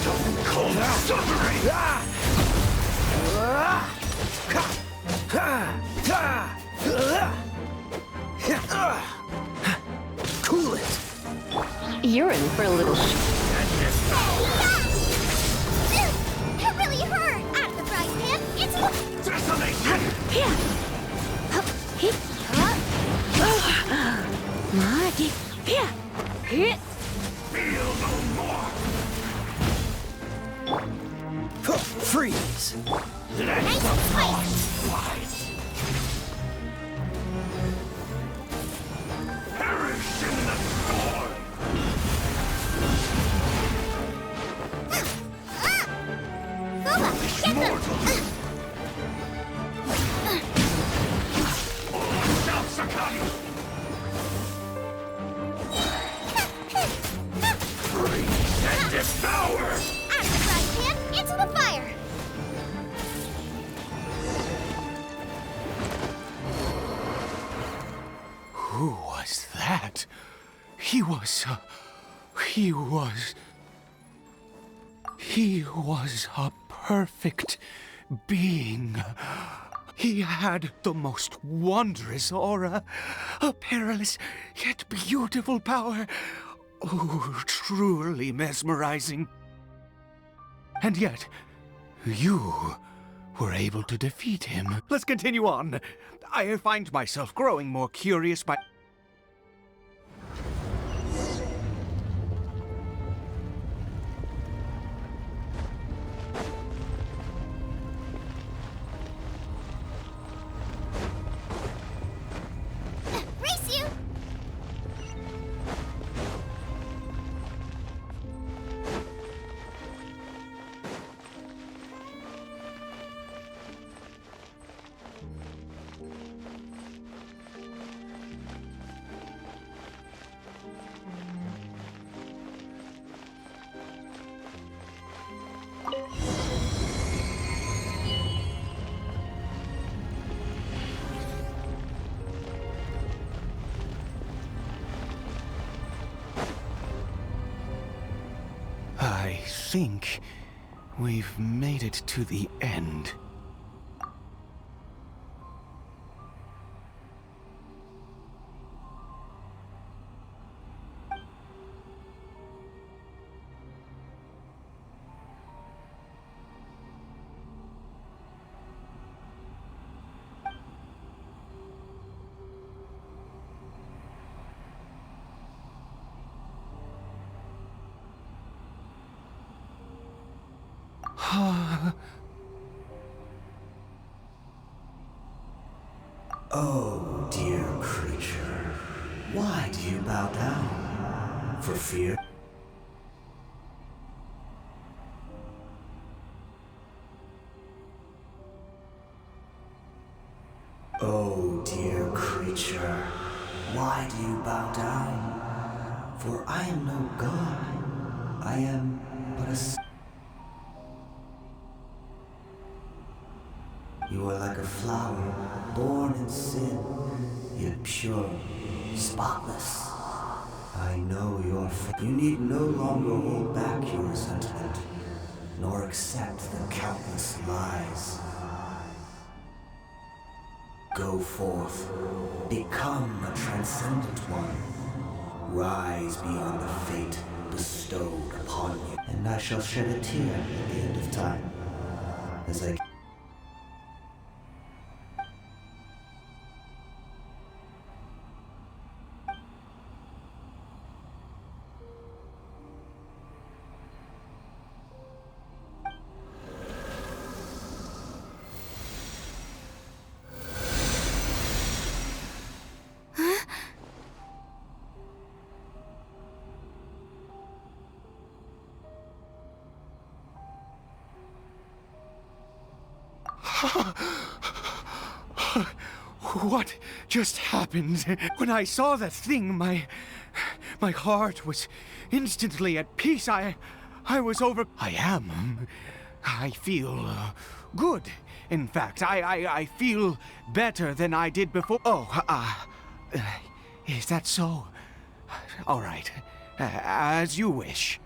Don't call that suffering! Cool it. You're in for a little That really hurt! Out of the frying pan, into the... Desolation! Feel no more! Freeze. Let Nice the and spicy! lost rise! Perish in the storm! Boba, get them! Watch out, Sakai! Freeze and devour! Out of the frying pan, into the fire! Who was that? He was a perfect being. He had the most wondrous aura, a perilous yet beautiful power. Oh, truly mesmerizing. And yet, you were able to defeat him. Let's continue on. I find myself growing more curious by... Race you! I think we've made it to the end. Oh, dear creature. Why do you bow down? For fear? Oh, dear creature. Why do you bow down? For I am no god. I am but a... You are like a flower, born in sin, yet pure, spotless. I know your You need no longer hold back your resentment, nor accept the countless lies. Go forth, become a transcendent one. Rise beyond the fate bestowed upon you, and I shall shed a tear at the end of time, as I... What just happened? When I saw that thing, my heart was instantly at peace. I was over... I am. I feel good. In fact, I feel better than I did before. Oh, is that so? All right. As you wish.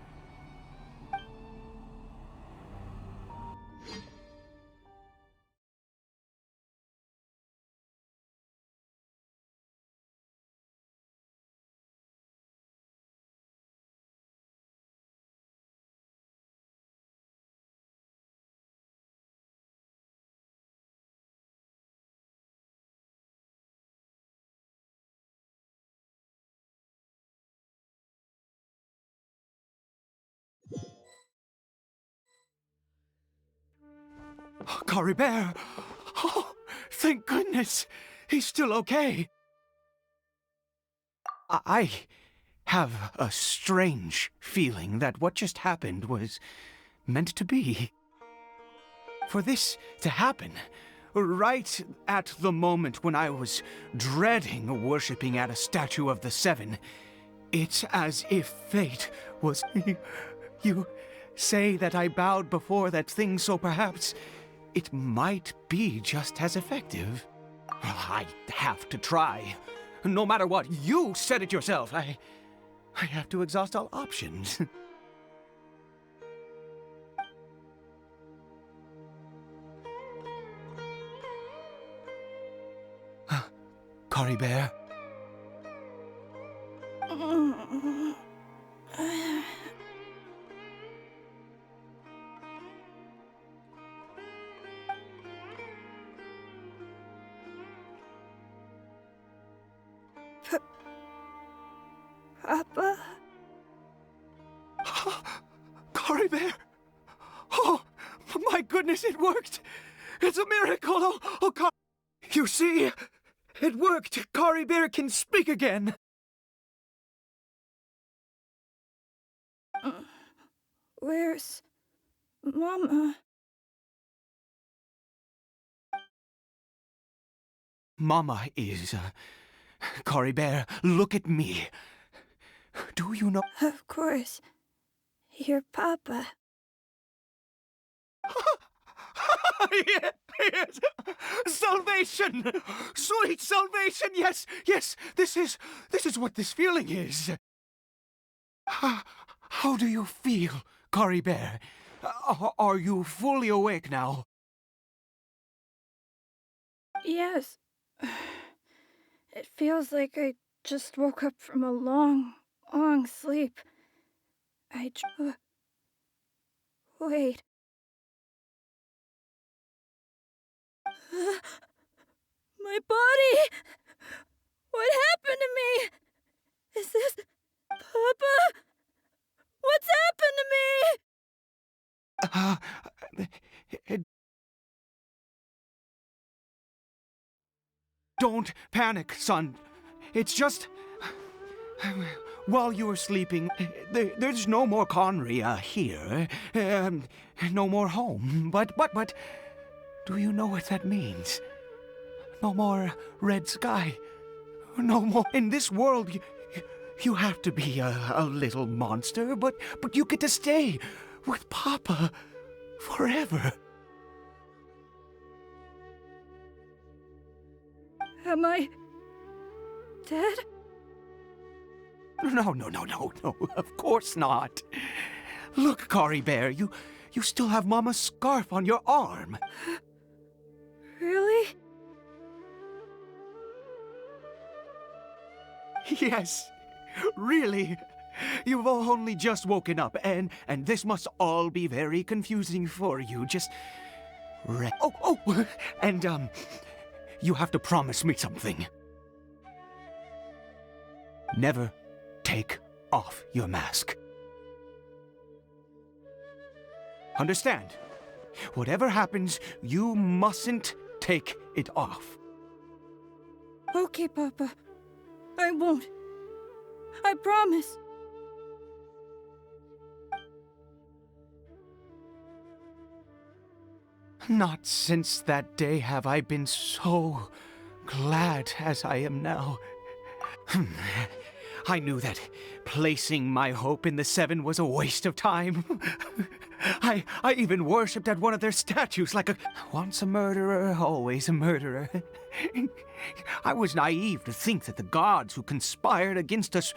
Cory Bear! Oh, thank goodness! He's still okay. I have a strange feeling that what just happened was meant to be. For this to happen, right at the moment when I was dreading worshipping at a statue of the Seven, it's as if fate was... You say that I bowed before that thing, so perhaps it might be just as effective. I have to try. No matter what, you said it yourself. I have to exhaust all options. Cory Bear? Papa? Cory Bear! Oh, my goodness, it worked! It's a miracle! Oh, you see? It worked! Cory Bear can speak again! Where's Mama? Mama is... Cory Bear, look at me. Do you know... Of course. Your Papa. Yes! Salvation! Sweet salvation! Yes, yes! This is what this feeling is. How do you feel, Cory Bear? Are you fully awake now? Yes. It feels like I just woke up from a long, long sleep. Wait. My body! What happened to me? Is this... Papa? What's happened to me? Don't panic, son. It's just... While you were sleeping, there's no more Conria here. No more home. But... Do you know what that means? No more red sky. No more... In this world, you have to be a little monster, but you get to stay with Papa forever. Am I dead? No, of course not. Look, Cory Bear, you still have Mama's scarf on your arm. Really? Yes, really. You've only just woken up, and this must all be very confusing for you. Just... and, you have to promise me something. Never take off your mask. Understand? Whatever happens, you mustn't take it off. Okay, Papa. I won't. I promise. Not since that day have I been so glad as I am now. I knew that placing my hope in the Seven was a waste of time. I even worshipped at one of their statues like once a murderer, always a murderer. I was naive to think that the gods who conspired against us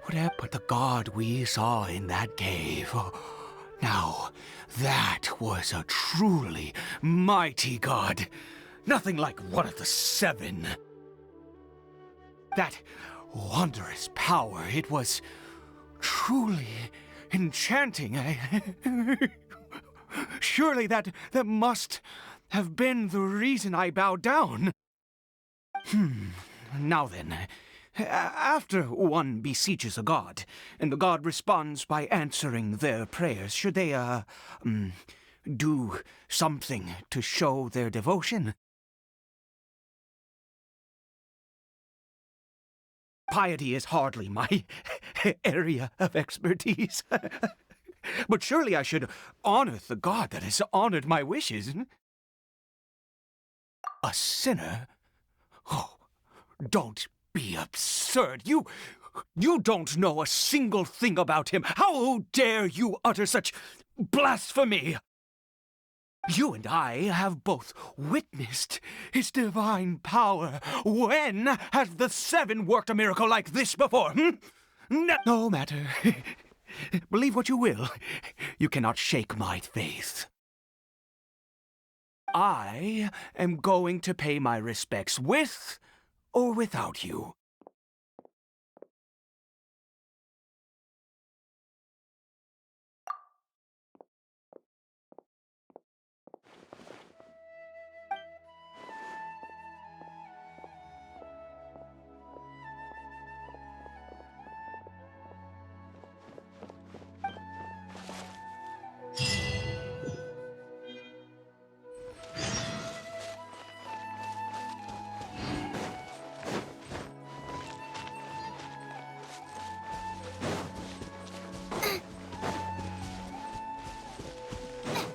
would have... But the god we saw in that cave... Now, that was a truly mighty god. Nothing like one of the Seven. That wondrous power, it was truly enchanting. Surely that must have been the reason I bowed down. Now then, after one beseeches a god, and the god responds by answering their prayers, should they, do something to show their devotion? Piety is hardly my area of expertise. But surely I should honor the god that has honored my wishes. A sinner? Oh, don't be absurd. You don't know a single thing about him. How dare you utter such blasphemy? You and I have both witnessed his divine power. When has the Seven worked a miracle like this before? No matter. Believe what you will. You cannot shake my faith. I am going to pay my respects with or without you.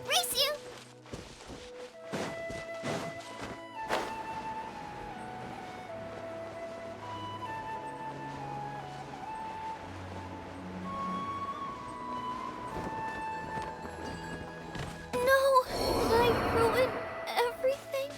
Race you! No! I ruined everything?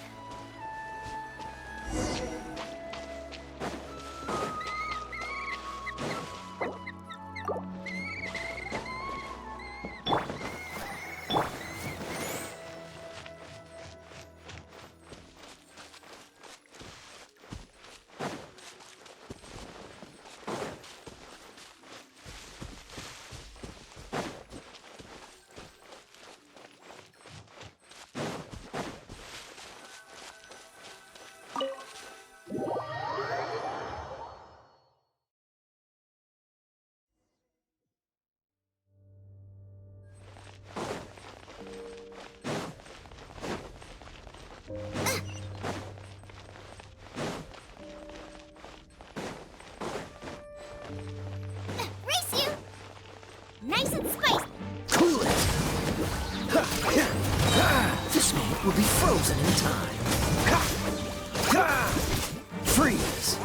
Race you! Nice and spicy! Cool it! This moment will be frozen in time. Freeze!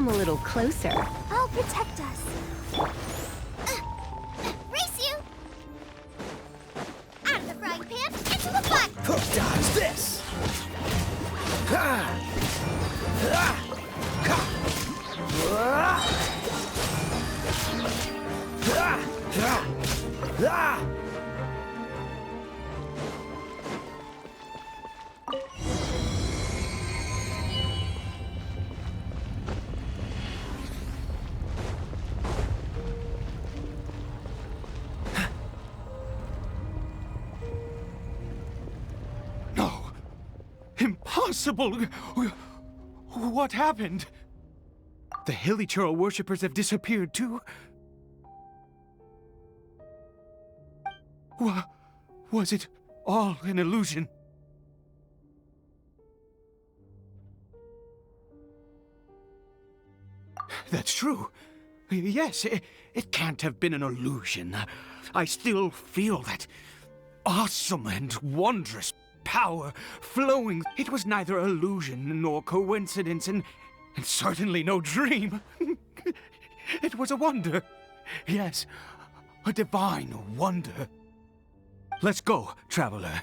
come a little closer. I'll protect us. Race you! Out of the frying pan, into the pot! Dodge this! Ha! Ha! Ha! Ah! Ah! Ah! Ah! No! Impossible! What happened? The Hilly Churl worshippers have disappeared too? Was it all an illusion? That's true. Yes, it can't have been an illusion. I still feel that awesome and wondrous power flowing. It was neither illusion nor coincidence, and certainly no dream. It was a wonder. Yes, a divine wonder. Let's go, traveler.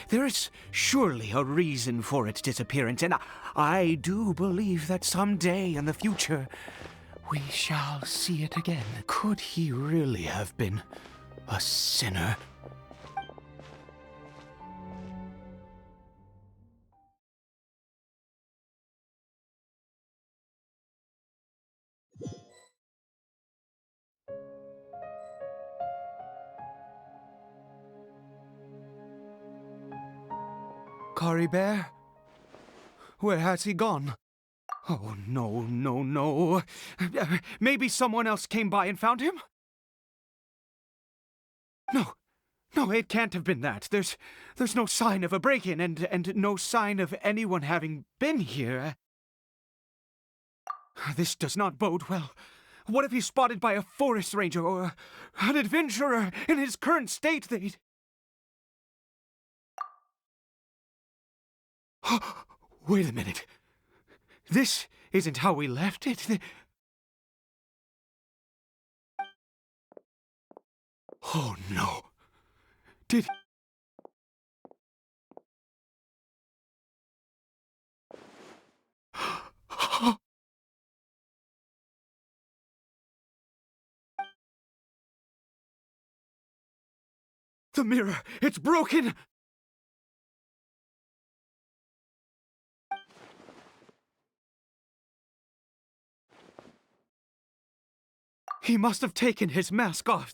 There is surely a reason for its disappearance, and I do believe that someday in the future we shall see it again. Could he really have been a sinner? Cory Bear? Where has he gone? Oh, no, no, no. Maybe someone else came by and found him? No, it can't have been that. There's no sign of a break-in and no sign of anyone having been here. This does not bode well. What if he's spotted by a forest ranger or an adventurer in his current state? They'd... Wait a minute. This isn't how we left it. Oh, no. Did... The mirror! It's broken! He must have taken his mask off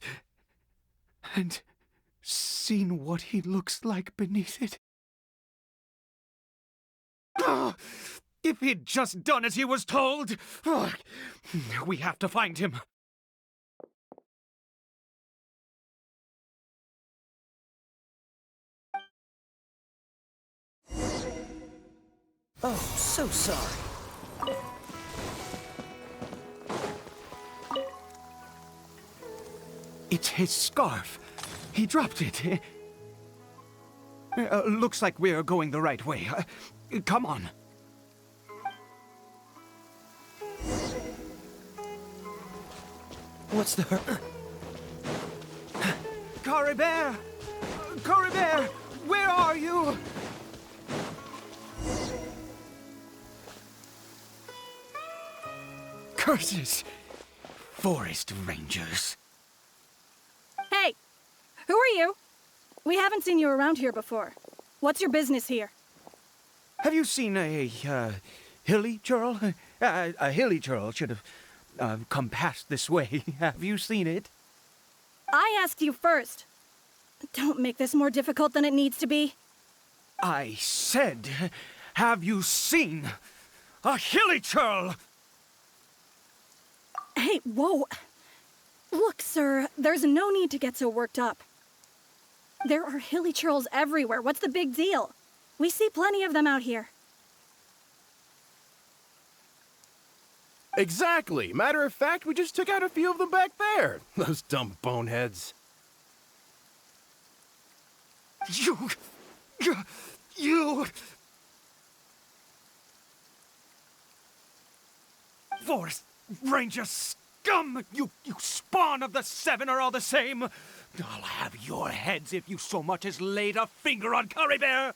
and seen what he looks like beneath it. If he'd just done as he was told! We have to find him. Oh, so sorry. It's his scarf. He dropped it. Looks like we're going the right way. Come on. What's the Cory Bear! Cory Bear! Where are you? Curses! Forest rangers. Hey! Who are you? We haven't seen you around here before. What's your business here? Have you seen a, hilly churl? A hilly churl should have come past this way. Have you seen it? I asked you first. Don't make this more difficult than it needs to be. I said, have you seen a hilly churl? Hey, whoa. Look, sir, there's no need to get so worked up. There are hilly churls everywhere. What's the big deal? We see plenty of them out here. Exactly. Matter of fact, we just took out a few of them back there. Those dumb boneheads. You... Forest Ranger scum! You spawn of the Seven are all the same! I'll have your heads if you so much as laid a finger on Curry Bear!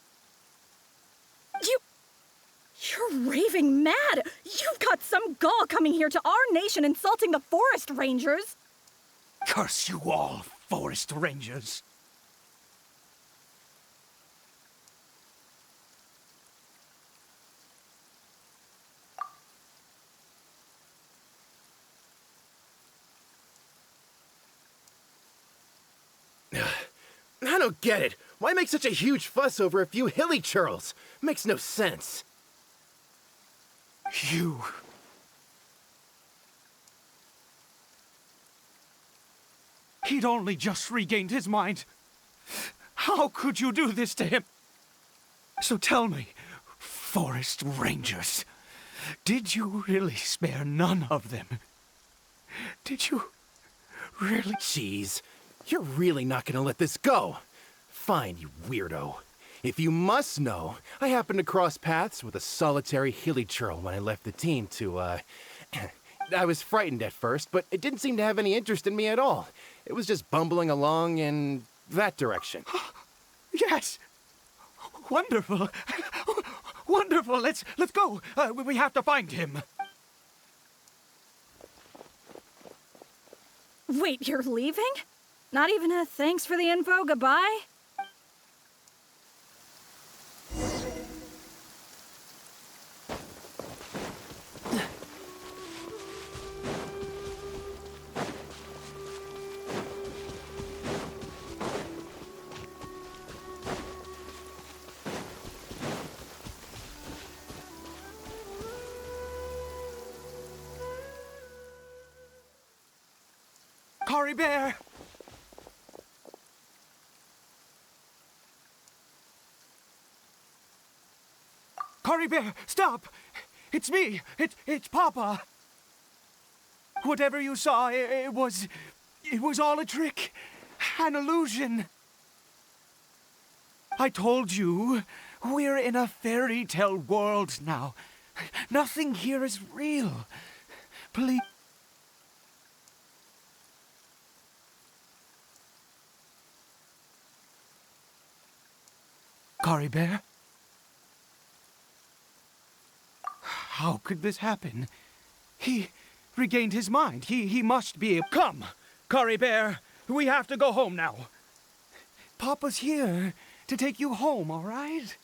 You're raving mad! You've got some gall coming here to our nation insulting the Forest Rangers! Curse you all, Forest Rangers! I don't get it. Why make such a huge fuss over a few hilly churls? Makes no sense. You... He'd only just regained his mind. How could you do this to him? So tell me, Forest Rangers, did you really spare none of them? Did you really? Jeez, you're really not gonna let this go. Fine, you weirdo. If you must know, I happened to cross paths with a solitary hilly churl when I left the team to, I was frightened at first, but it didn't seem to have any interest in me at all. It was just bumbling along in that direction. Yes! Wonderful! Wonderful! Let's go! We have to find him! Wait, you're leaving? Not even a thanks for the info, goodbye? Curry Bear! Curry Bear, stop! It's me! It's Papa! Whatever you saw, it was all a trick. An illusion. I told you, we're in a fairy tale world now. Nothing here is real. Please. Curry Bear? How could this happen? He regained his mind. He must be a... Come, Curry Bear. We have to go home now. Papa's here to take you home, all right?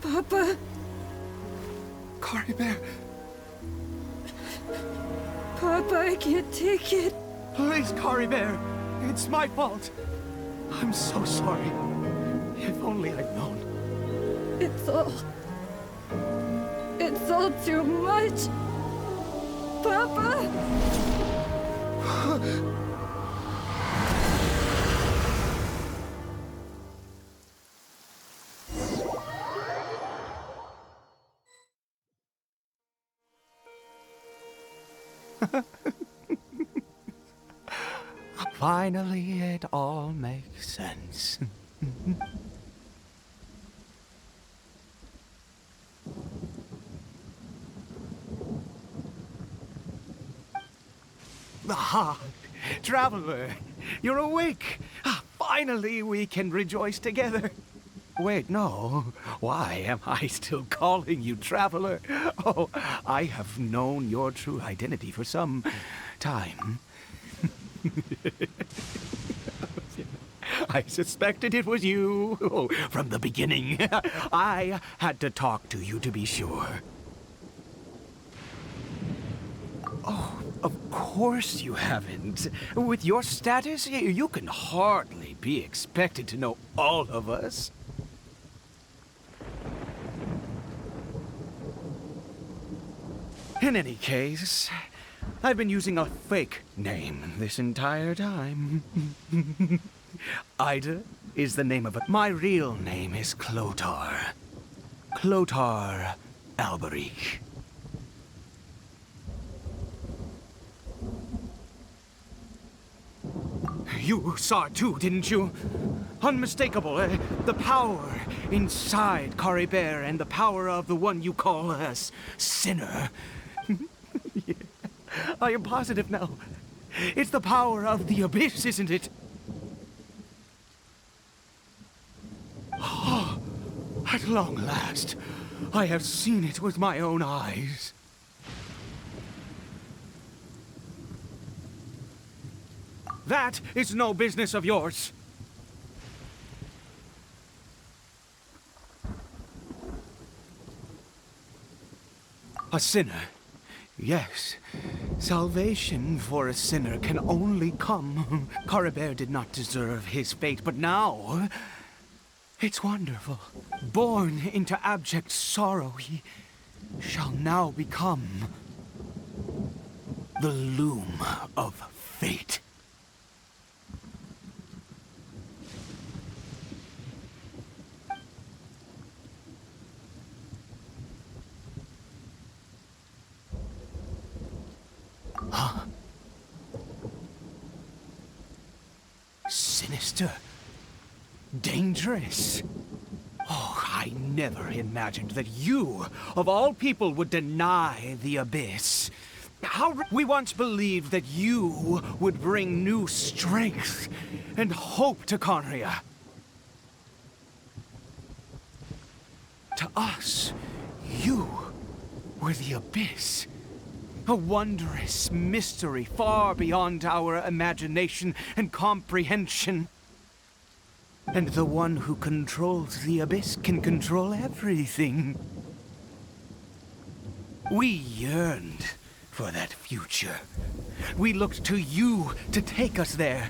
Papa... Curry Bear... Papa, I can't take it. Please, Curry Bear. It's my fault. I'm so sorry. If only I'd known. It's all too much. Papa! Finally, it all makes sense. Ah, Traveler, you're awake. Finally, we can rejoice together. Wait, no. Why am I still calling you Traveler? Oh, I have known your true identity for some time. I suspected it was you from the beginning. I had to talk to you to be sure. Oh, of course you haven't. With your status, you can hardly be expected to know all of us. In any case, I've been using a fake name this entire time. Ida is the name of it. My real name is Clotar. Clotar Alberich. You saw it too, didn't you? Unmistakable, the power inside Caribert and the power of the one you call a sinner. Yeah. I am positive now. It's the power of the abyss, isn't it? Oh, at long last, I have seen it with my own eyes. That is no business of yours. A sinner. Yes. Salvation for a sinner can only come. Caribert did not deserve his fate, but now it's wonderful. Born into abject sorrow, he shall now become the loom of fate. Huh? Sinister. Dangerous. Oh, I never imagined that you, of all people, would deny the abyss. We once believed that you would bring new strength and hope to Conria. To us, you were the abyss. A wondrous mystery far beyond our imagination and comprehension. And the one who controls the abyss can control everything. We yearned for that future. We looked to you to take us there.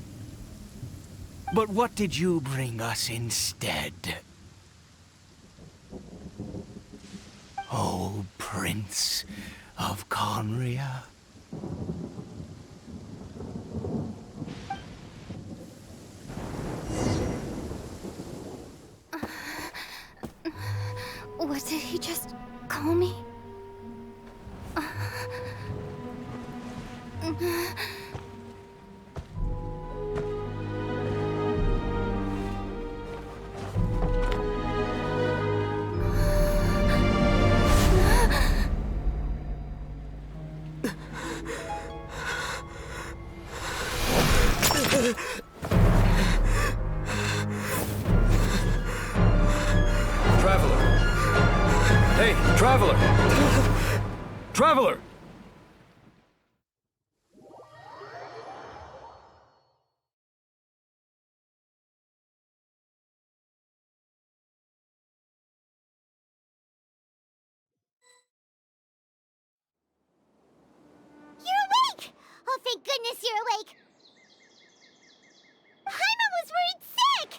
But what did you bring us instead? Oh, Prince of Conria. What did he just call me? Traveler! Hey, Traveler! Traveler! You're awake! Oh, thank goodness you're awake! Paimon was worried sick!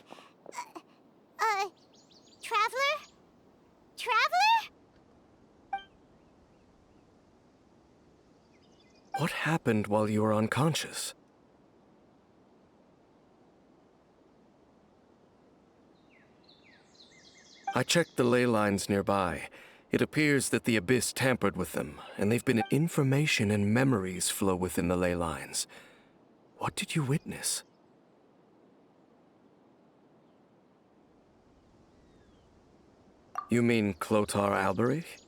Traveler? Traveler? What happened while you were unconscious? I checked the ley lines nearby. It appears that the Abyss tampered with them, and they've been information and memories flow within the ley lines. What did you witness? You mean Clotar Alberich?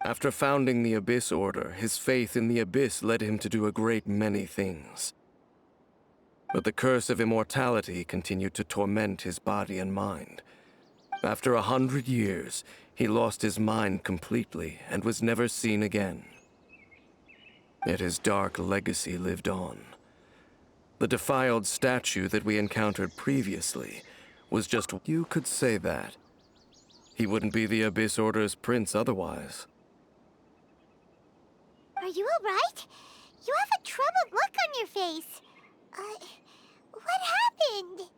After founding the Abyss Order, his faith in the Abyss led him to do a great many things. But the curse of immortality continued to torment his body and mind. After 100 years, he lost his mind completely and was never seen again. Yet his dark legacy lived on. The defiled statue that we encountered previously was just... You could say that. He wouldn't be the Abyss Order's prince otherwise. Are you alright? You have a troubled look on your face. What happened?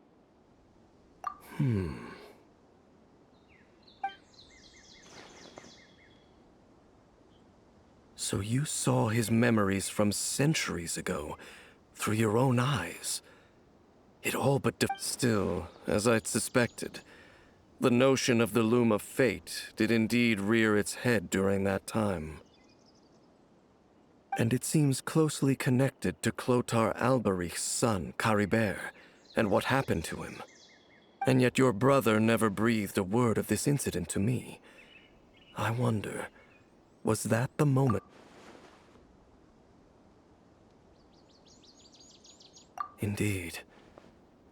So you saw his memories from centuries ago, through your own eyes. It all but still, as I'd suspected, the notion of the Loom of Fate did indeed rear its head during that time. And it seems closely connected to Clotar Alberich's son, Caribert, and what happened to him. And yet your brother never breathed a word of this incident to me. I wonder, was that the moment? Indeed.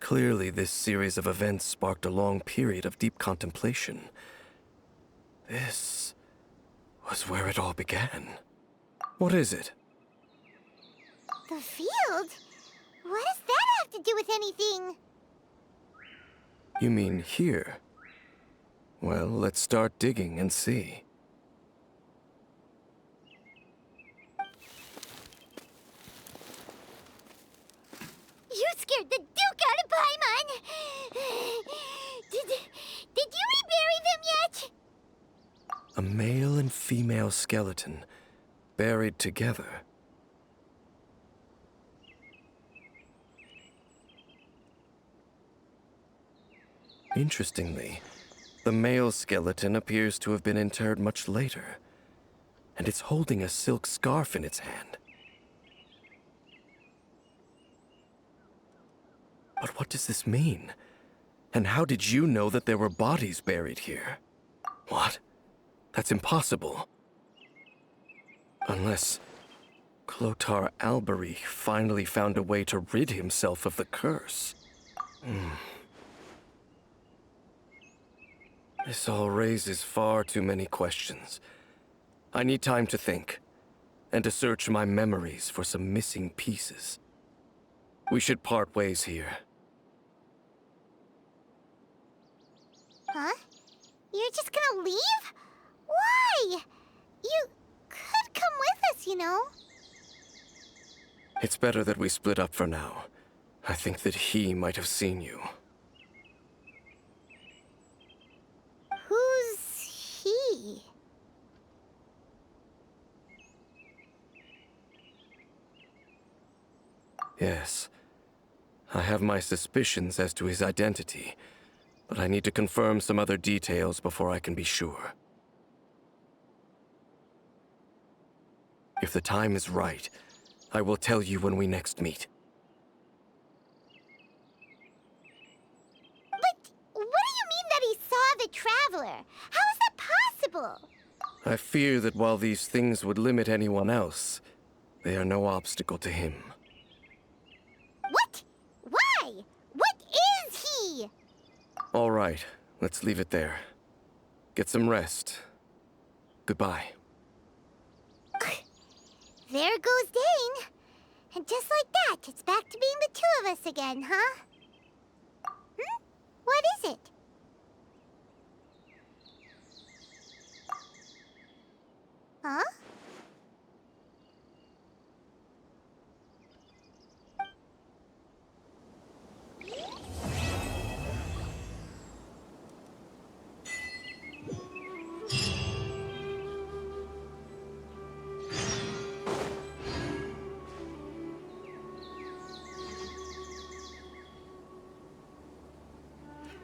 Clearly, this series of events sparked a long period of deep contemplation. This was where it all began. What is it? The field? What does that have to do with anything? You mean here? Well, let's start digging and see. You scared the Duke out of Paimon! Did you rebury them yet? A male and female skeleton, buried together. Interestingly, the male skeleton appears to have been interred much later, and it's holding a silk scarf in its hand. But what does this mean? And how did you know that there were bodies buried here? What? That's impossible. Unless Clotar Alberich finally found a way to rid himself of the curse. This all raises far too many questions. I need time to think, and to search my memories for some missing pieces. We should part ways here. Huh? You're just gonna leave? Why? You could come with us, you know. It's better that we split up for now. I think that he might have seen you. Who's he? Yes. I have my suspicions as to his identity, but I need to confirm some other details before I can be sure. If the time is right, I will tell you when we next meet. But what do you mean that he saw the Traveler? How is that possible? I fear that while these things would limit anyone else, they are no obstacle to him. What? Why? What is he? All right, let's leave it there. Get some rest. Goodbye. There goes Dane. And just like that, it's back to being the two of us again, huh? What is it?